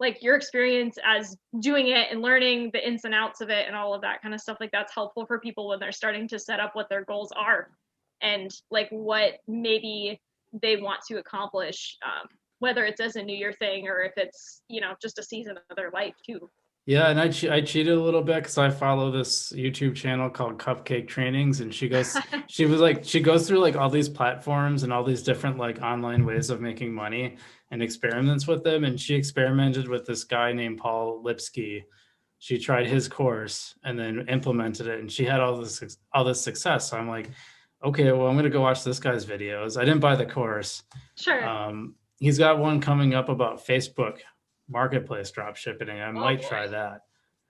like your experience as doing it and learning the ins and outs of it and all of that kind of stuff, like that's helpful for people when they're starting to set up what their goals are and like what maybe they want to accomplish, whether it's as a new year thing or if it's just a season of their life too. Yeah, and I cheated a little bit because I follow this YouTube channel called Cupcake Trainings, and she goes through like all these platforms and all these different like online ways of making money and experiments with them. And she experimented with this guy named Paul Lipsky. She tried his course and then implemented it, and she had all this success. So I'm like, okay, well, I'm gonna go watch this guy's videos. I didn't buy the course. Sure. He's got one coming up about Facebook marketplace drop shipping. I Oh might boy. try that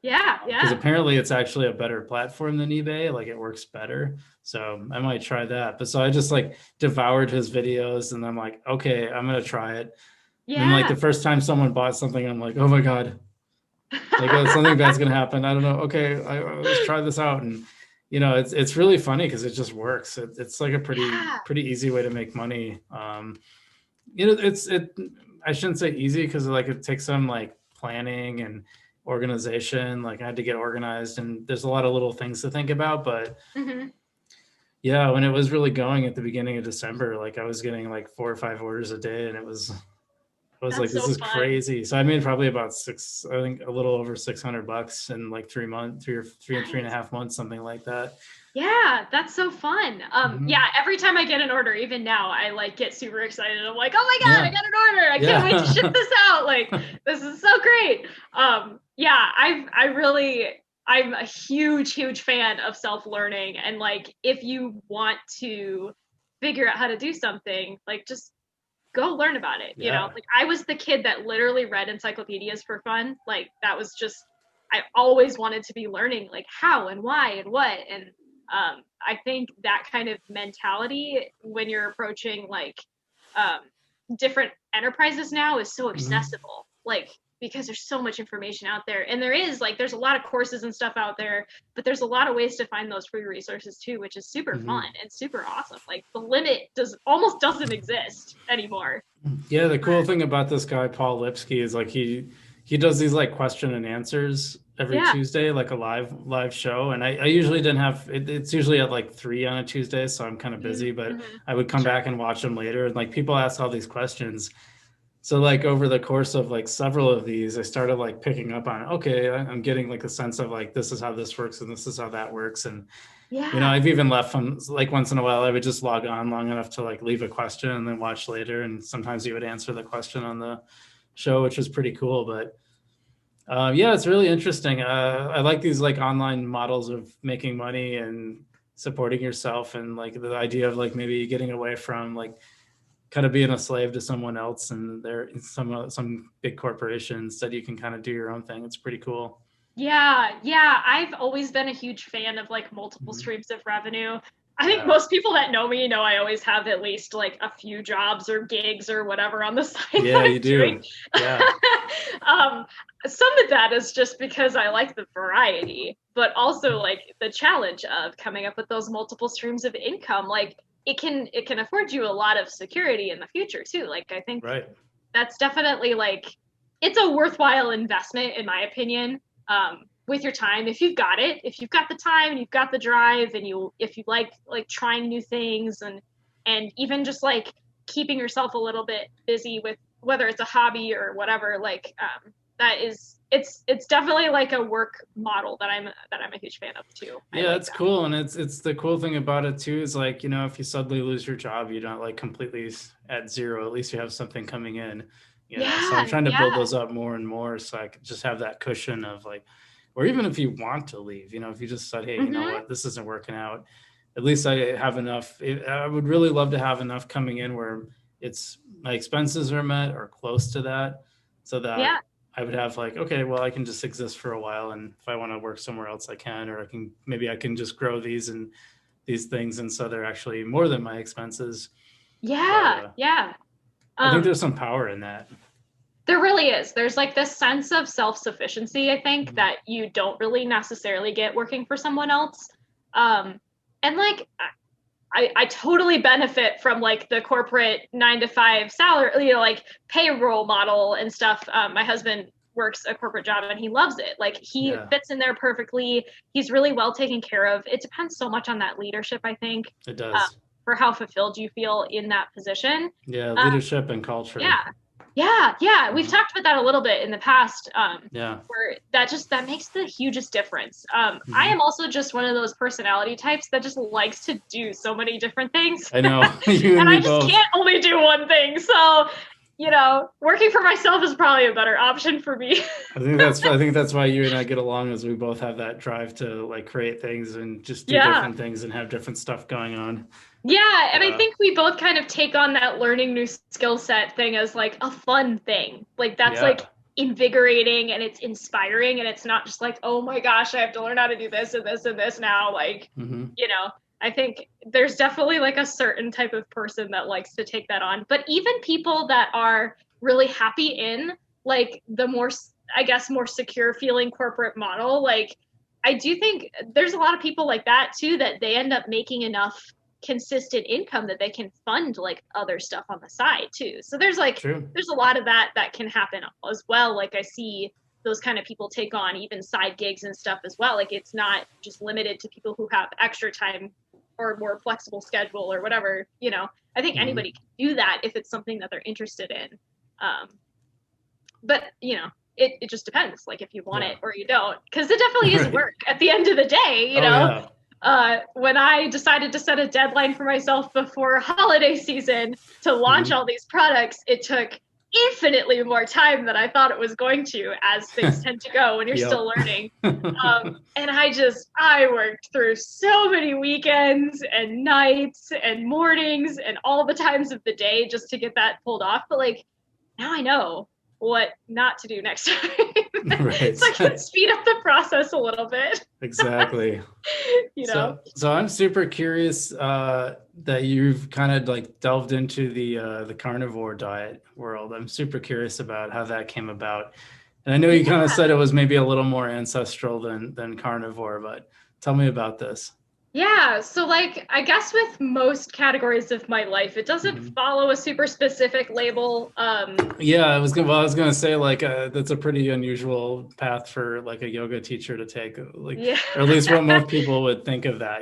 Yeah, because yeah. apparently it's actually a better platform than eBay. Like it works better. So I might try that. But so I just like devoured his videos and I'm like, okay, I'm going to try it. And then like Yeah. the first time someone bought something, I'm like, oh my God, like something bad's going to happen. I don't know. Okay. Let's try this out. And it's really funny because it just works. It's like a Yeah. pretty easy way to make money. I shouldn't say easy because like it takes some like planning and organization. Like I had to get organized and there's a lot of little things to think about. But Hmm. yeah, when it was really going at the beginning of December, like I was getting like 4 or 5 orders a day and I was like, That's this so is fun. crazy. So I made probably about I think a little over $600 in like 3 months, three and a Nice. half months, something like that. Yeah, that's so fun. Mhm. Yeah, every time I get an order, even now, I like get super excited. I'm like, oh my God, I Yeah. got an order. I can't wait to ship Yeah. this out. Like, this is so great. Yeah, I'm a huge, huge fan of self-learning. And like, if you want to figure out how to do something, like just go learn about it. Yeah. Like I was the kid that literally read encyclopedias for fun. Like that was just, I always wanted to be learning like how and why and what. And I think that kind of mentality when you're approaching like um, different enterprises now is so Mhm. accessible. Like because there's so much information out there, and there's a lot of courses and stuff out there, but there's a lot of ways to find those free resources too, which is super fun Mhm. and super awesome. Like the limit almost doesn't exist anymore. Yeah, the cool thing about this guy Paul Lipsky is like he does these like question and answers every Yeah. Tuesday, like a live show. And I usually didn't have it's usually at like 3 on a Tuesday, so I'm kind of busy, but Mm-hmm. I would come Sure. back and watch them later. And like people ask all these questions. So like over the course of like several of these, I started like picking up on, okay, I'm getting like a sense of like this is how this works and this is how that works. And Yeah. I've even left from like once in a while, I would just log on long enough to like leave a question and then watch later. And sometimes you would answer the question on the show, which was pretty cool. But yeah, it's really interesting. I like these like online models of making money and supporting yourself and like the idea of like maybe getting away from like kind of being a slave to someone else and there some big corporations that you can kind of do your own thing. It's pretty cool. Yeah, yeah, I've always been a huge fan of like multiple Mhm. streams of revenue. I think Yeah. most people that know me know I always have at least like a few jobs or gigs or whatever on the side that Yeah, I'm you doing. do. Yeah. um, some of that is just because I like the variety, but also like the challenge of coming up with those multiple streams of income. Like it can afford you a lot of security in the future too. Like I think Right. that's definitely like it's a worthwhile investment in my opinion. with your time, if you've got it, if you've got the time and you've got the drive, and if you like trying new things, and even just like keeping yourself a little bit busy with whether it's a hobby or whatever, that is, it's definitely like a work model that I'm a huge fan of too. Yeah, it's cool. And it's the cool thing about it too, is like, if you suddenly lose your job, you're not like completely at zero. At least you have something coming in, So I'm trying to build those up more and more, so I could just have that cushion of like, or even if you want to leave, if you just said, hey, you know what, this isn't working out, at least I have enough. I would really love to have enough coming in where my expenses are met or close to that, so that I would have like, okay, well, I can just exist for a while, and if I want to work somewhere else, I can, or maybe I can just grow these things, and so they're actually more than my expenses. Yeah. I think there's some power in that. There really is. There's like this sense of self-sufficiency, I think, that you don't really necessarily get working for someone else. And like, I totally benefit from like the corporate 9-to-5 salary, like payroll model and stuff. My husband works a corporate job and he loves it. Like he fits in there perfectly. He's really well taken care of. It depends so much on that leadership, I think. It does. For how fulfilled you feel in that position. Yeah, leadership and culture. Yeah. We've talked about that a little bit in the past. Where that makes the hugest difference. I am also just one of those personality types that just likes to do so many different things. I know. You and I just both. Can't only do one thing. So, working for myself is probably a better option for me. I think that's why you and I get along, is we both have that drive to like create things and just do different things and have different stuff going on. Yeah, and I think we both kind of take on that learning new skill set thing as like a fun thing. Like that's like invigorating, and it's inspiring, and it's not just like, oh my gosh, I have to learn how to do this and this and this now. Like, I think there's definitely like a certain type of person that likes to take that on. But even people that are really happy in like the more, I guess, more secure feeling corporate model, like I do think there's a lot of people like that too, that they end up making enough consistent income that they can fund like other stuff on the side too. So there's like there's a lot of that can happen as well. Like I see those kind of people take on even side gigs and stuff as well. Like it's not just limited to people who have extra time or more flexible schedule or whatever. I think anybody can do that if it's something that they're interested in. But it just depends, like if you want it or you don't, because it definitely is work at the end of the day. When I decided to set a deadline for myself before holiday season to launch all these products, it took infinitely more time than I thought it was going to, as things tend to go when you're still learning. And I worked through so many weekends and nights and mornings and all the times of the day just to get that pulled off. But like, now I know what not to do next time. Right. So I can speed up the process a little bit. Exactly. So I'm super curious that you've kind of like delved into the carnivore diet world. I'm super curious about how that came about. And I know you kind of said it was maybe a little more ancestral than carnivore, but tell me about this. Yeah, so like I guess with most categories of my life, it doesn't follow a super specific label. I was gonna say like that's a pretty unusual path for like a yoga teacher to take, like, or at least what most people would think of that,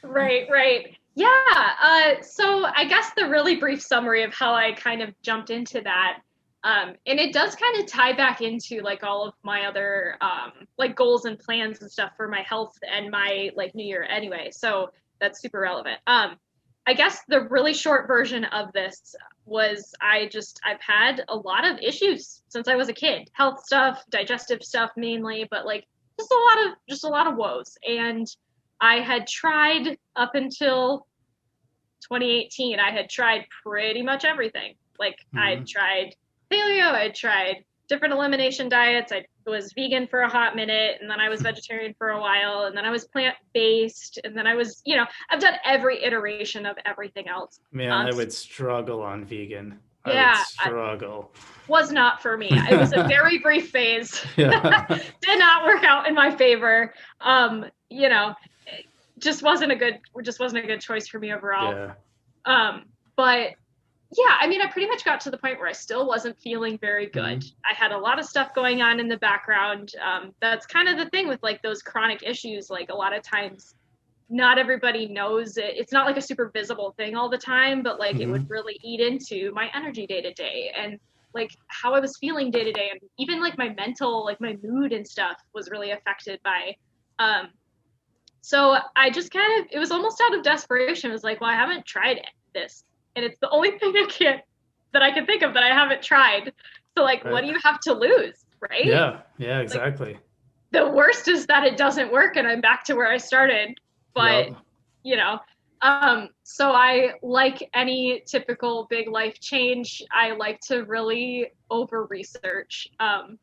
Right. Yeah. So I guess the really brief summary of how I kind of jumped into that. And it does kind of tie back into like all of my other like goals and plans and stuff for my health and my like new year anyway. So that's super relevant. I guess the really short version of this was I've had a lot of issues since I was a kid, health stuff, digestive stuff mainly, but like just a lot of woes. And I had tried up until 2018, I had tried pretty much everything. Like I'd tried paleo, I tried different elimination diets. I was vegan for a hot minute, and then I was vegetarian for a while, and then I was plant-based, and then I was, I've done every iteration of everything else. Man, I would struggle on vegan. Yeah, I would struggle. Was not for me. It was a very brief phase. Did not work out in my favor. Just wasn't a good choice for me overall. Yeah. But Yeah, I mean, I pretty much got to the point where I still wasn't feeling very good. I had a lot of stuff going on in the background. That's kind of the thing with like those chronic issues. Like a lot of times, not everybody knows it. It's not like a super visible thing all the time, but like it would really eat into my energy day to day and like how I was feeling day to day, and even like my mental, like my mood and stuff was really affected by. Um, so I just kind of, it was almost out of desperation. It was like, well, I haven't tried this, and it's the only thing that I can think of that I haven't tried. So like, what Right. do you have to lose, right? Yeah, Like exactly. the worst is that it doesn't work and I'm back to where I started. But Yep. you know, so I, like any typical big life change, I like to really over research. And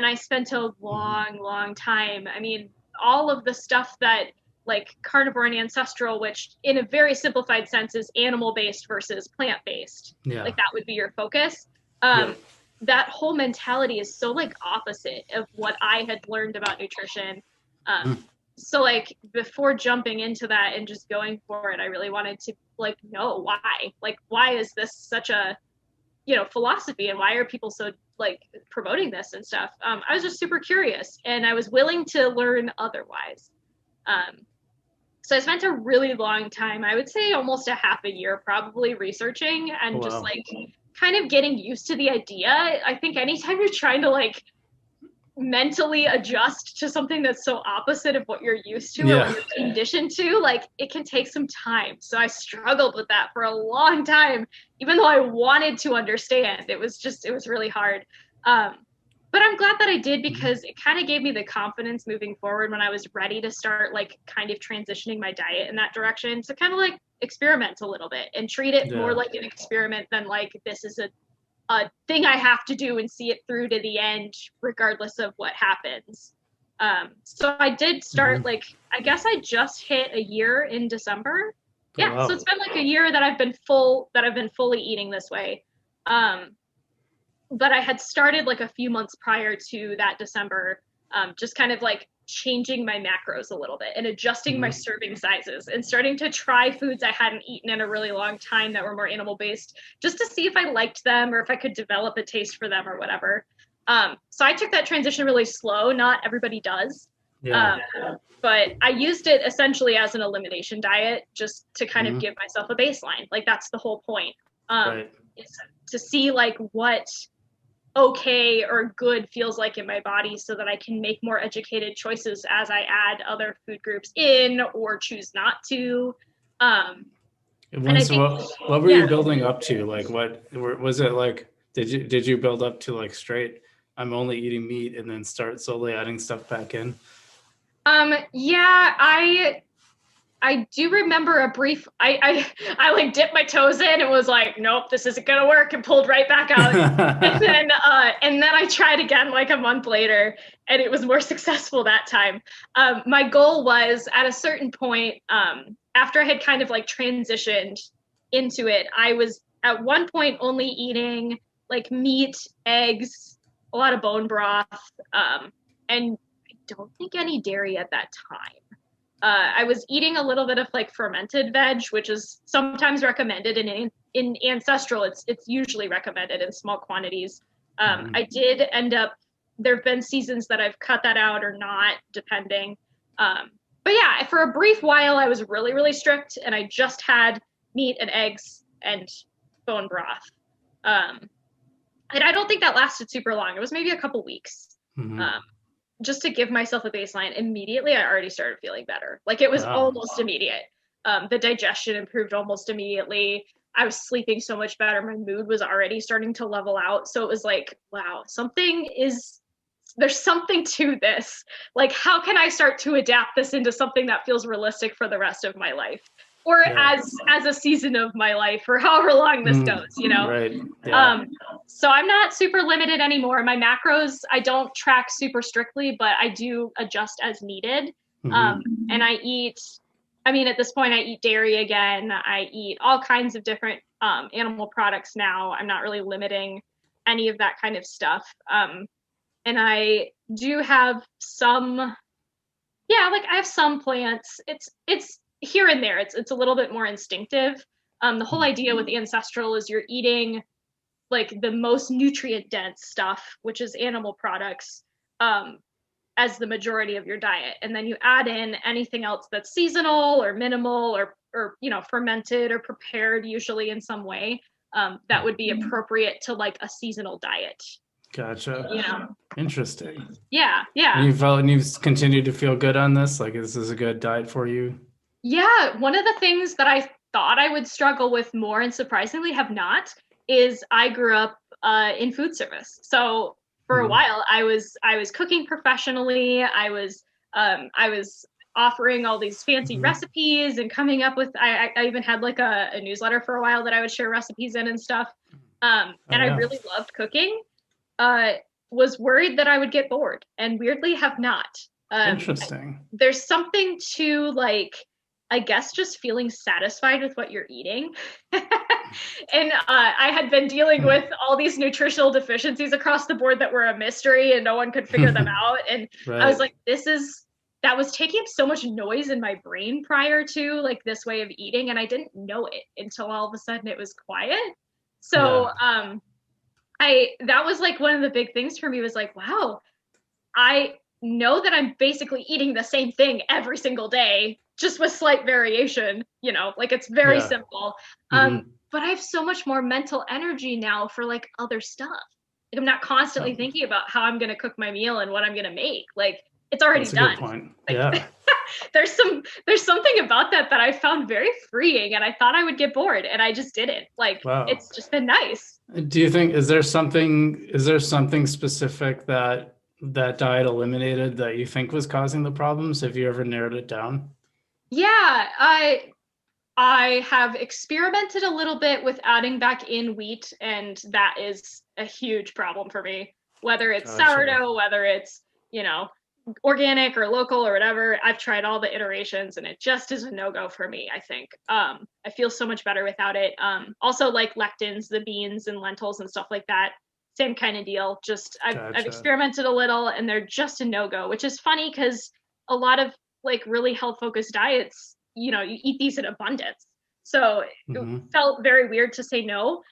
I spent a long time. I mean, all of the stuff that like carnivore and ancestral, which in a very simplified sense is animal based versus plant based, Yeah. like that would be your focus. Um, Yep. that whole mentality is so like opposite of what I had learned about nutrition. Um, Mm. so like before jumping into that and just going for it, I really wanted to like know why. Like why is this such a, you know, philosophy, and why are people so like promoting this and stuff? I was just super curious, and I was willing to learn otherwise. um, so I spent a really long time, I would say almost a half a year probably, researching and just Wow. like kind of getting used to the idea. I think anytime you're trying to like mentally adjust to something that's so opposite of what you're used to or what Yeah. you're conditioned to, like it can take some time. So I struggled with that for a long time, even though I wanted to understand. It was really hard. Um, but I'm glad that I did, because it kind of gave me the confidence moving forward when I was ready to start like kind of transitioning my diet in that direction, to kind of like experiment a little bit and treat it more Yeah. like an experiment than like this is a thing I have to do and see it through to the end, regardless of what happens. So I did start, like, I guess I just hit a year in December. Oh, Yeah, so wow. it's been like a year that I've been fully eating this way. Um, but I had started like a few months prior to that December, just kind of like changing my macros a little bit and adjusting my serving sizes and starting to try foods I hadn't eaten in a really long time that were more animal based, just to see if I liked them or if I could develop a taste for them or whatever. So I took that transition really slow. Not everybody does. Yeah. Um, but I used it essentially as an elimination diet, just to kind of give myself a baseline. Like that's the whole point. Right. Is to see like what okay or good feels like in my body, so that I can make more educated choices as I add other food groups in or choose not to. Um, And and I once think, what were you yeah, building up to? Like was it like did you build up to like straight I'm only eating meat and then start slowly adding stuff back in? yeah, I do remember a brief. I like dipped my toes in and was like, nope, this isn't gonna work, and pulled right back out. And then I tried again like a month later, and it was more successful that time. My goal was at a certain point, after I had kind of like transitioned into it, I was at one point only eating like meat, eggs, a lot of bone broth, and I don't think any dairy at that time. I was eating a little bit of like fermented veg, which is sometimes recommended in ancestral. It's usually recommended in small quantities. I did end up. There have been seasons that I've cut that out or not, depending. But yeah, for a brief while, I was really strict, and I just had meat and eggs and bone broth. Um, and I don't think that lasted super long. It was maybe a couple weeks. Mm-hmm. Um, just to give myself a baseline. Immediately I already started feeling better. Like it was Wow. almost immediate. The digestion improved almost immediately. I was sleeping so much better. My mood was already starting to level out. So it was like, wow, there's something to this. Like, how can I start to adapt this into something that feels realistic for the rest of my life? Or Yeah. as a season of my life, or however long this goes, you know? Right. Yeah. Um, so I'm not super limited anymore. My macros, I don't track super strictly, but I do adjust as needed. Um, Mm-hmm. and I mean, at this point, I eat dairy again. I eat all kinds of different animal products now. I'm not really limiting any of that kind of stuff. And I do have some, yeah, like I have some plants. It's here and there. It's a little bit more instinctive. The whole idea with ancestral is you're eating like the most nutrient dense stuff, which is animal products, as the majority of your diet. And then you add in anything else that's seasonal or minimal or fermented or prepared usually in some way, that would be appropriate to like a seasonal diet. Gotcha. Interesting. Yeah. And you've continued to feel good on this? Like, this is a good diet for you? Yeah. One of the things that I thought I would struggle with more and surprisingly have not is I grew up in food service. So for a while I was cooking professionally. I was offering all these fancy recipes and coming up with, I even had like a newsletter for a while that I would share recipes in and stuff. I really loved cooking. Was worried that I would get bored and weirdly have not. Interesting. There's something to like, I guess just feeling satisfied with what you're eating. And I had been dealing with all these nutritional deficiencies across the board that were a mystery and no one could figure them out. And I was like, that was taking up so much noise in my brain prior to like this way of eating. And I didn't know it until all of a sudden it was quiet. So that was like one of the big things for me was like, wow, I know that I'm basically eating the same thing every single day, just with slight variation, like it's very simple. But I have so much more mental energy now for like other stuff. Like I'm not constantly thinking about how I'm going to cook my meal and what I'm going to make. Like it's already done. That's a good point. Like, there's something about that I found very freeing, and I thought I would get bored and I just didn't. Like it's just been nice. Do you think, is there something specific that diet eliminated that you think was causing the problems? Have you ever narrowed it down? Yeah, I have experimented a little bit with adding back in wheat, and that is a huge problem for me. Whether it's sourdough, whether it's, organic or local or whatever, I've tried all the iterations and it just is a no-go for me, I think. I feel so much better without it. Also like lectins, the beans and lentils and stuff like that, same kind of deal. Just I've experimented a little and they're just a no-go, which is funny because a lot of like really health-focused diets, you eat these in abundance. So it felt very weird to say no,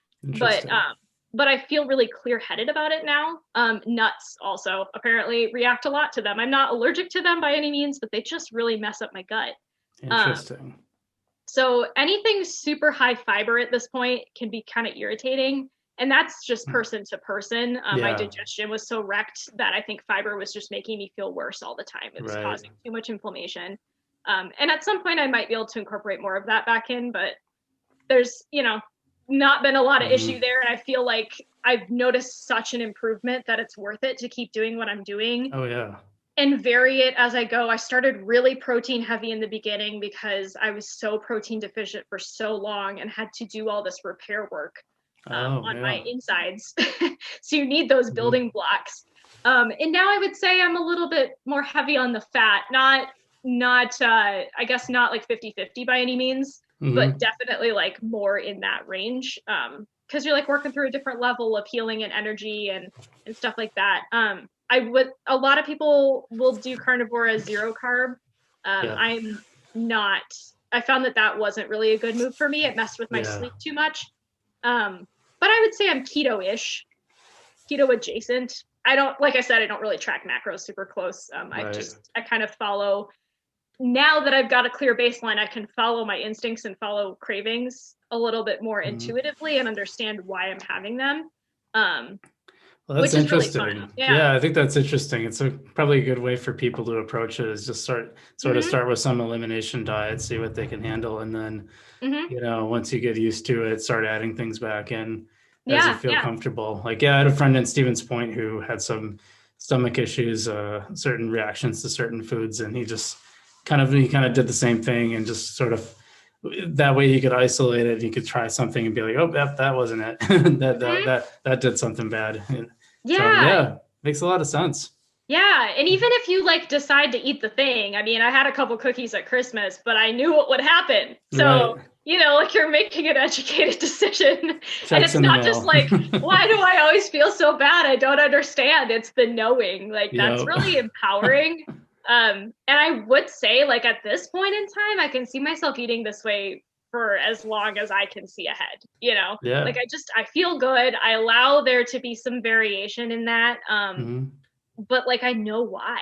but I feel really clear-headed about it now. Nuts also apparently react a lot to them. I'm not allergic to them by any means, but they just really mess up my gut. Interesting. So anything super high fiber at this point can be kind of irritating. And that's just person to person. My digestion was so wrecked that I think fiber was just making me feel worse all the time. It was causing too much inflammation. And at some point I might be able to incorporate more of that back in, but there's, not been a lot of issue there. And I feel like I've noticed such an improvement that it's worth it to keep doing what I'm doing. Oh yeah. And vary it as I go. I started really protein heavy in the beginning because I was so protein deficient for so long and had to do all this repair work on my insides. So you need those building blocks. And now I would say I'm a little bit more heavy on the fat, not I guess not like 50-50 by any means, but definitely like more in that range. Because you're like working through a different level of healing and energy and stuff like that. A lot of people will do carnivore as zero carb. I'm not. I found that wasn't really a good move for me. It messed with my sleep too much. But I would say I'm keto-ish, keto adjacent. Like I said, I don't really track macros super close. I kind of follow. Now that I've got a clear baseline, I can follow my instincts and follow cravings a little bit more intuitively and understand why I'm having them. Well, that's interesting. Really fun. Yeah, I think that's interesting. It's probably a good way for people to approach it is just start with some elimination diet, see what they can handle. And then, once you get used to it, start adding things back in as you feel comfortable. Like, I had a friend in Stevens Point who had some stomach issues, certain reactions to certain foods. And he just kind of did the same thing and just sort of that way he could isolate it. He could try something and be like, oh, that wasn't it. that did something bad. So, makes a lot of sense. Yeah. And even if you like decide to eat the thing, I mean, I had a couple cookies at Christmas, but I knew what would happen. So, like you're making an educated decision. And it's not just like, why do I always feel so bad? I don't understand. It's the knowing. Like that's really empowering. And I would say like at this point in time, I can see myself eating this way for as long as I can see ahead, you know? Yeah. Like I feel good. I allow there to be some variation in that. But like I know why.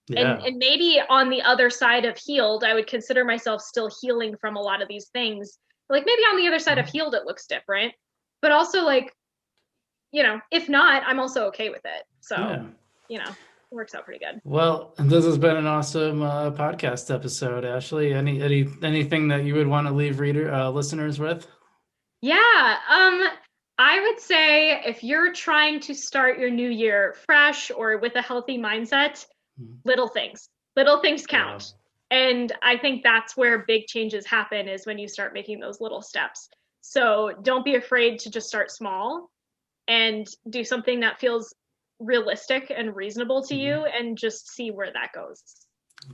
Yeah. And maybe on the other side of healed, I would consider myself still healing from a lot of these things. Like maybe on the other side of healed it looks different. But also like, you know, if not, I'm also okay with it. So, Yeah. you know, it works out pretty good. Well, this has been an awesome podcast episode, Ashlie. Anything that you would want to leave listeners with? Yeah, I would say if you're trying to start your new year fresh or with a healthy mindset, little things Yeah. count. And I think that's where big changes happen is when you start making those little steps. So don't be afraid to just start small and do something that feels realistic and reasonable to you and just see where that goes.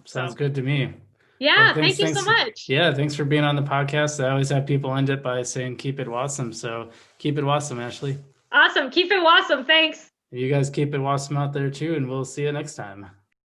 Sounds So, good to me. Well, yeah, thank you so much. Yeah, thanks for being on the podcast. I always have people end it by saying keep it awesome. So keep it awesome, Ashlie. Awesome. Keep it awesome. Thanks. You guys keep it awesome out there too, and we'll see you next time.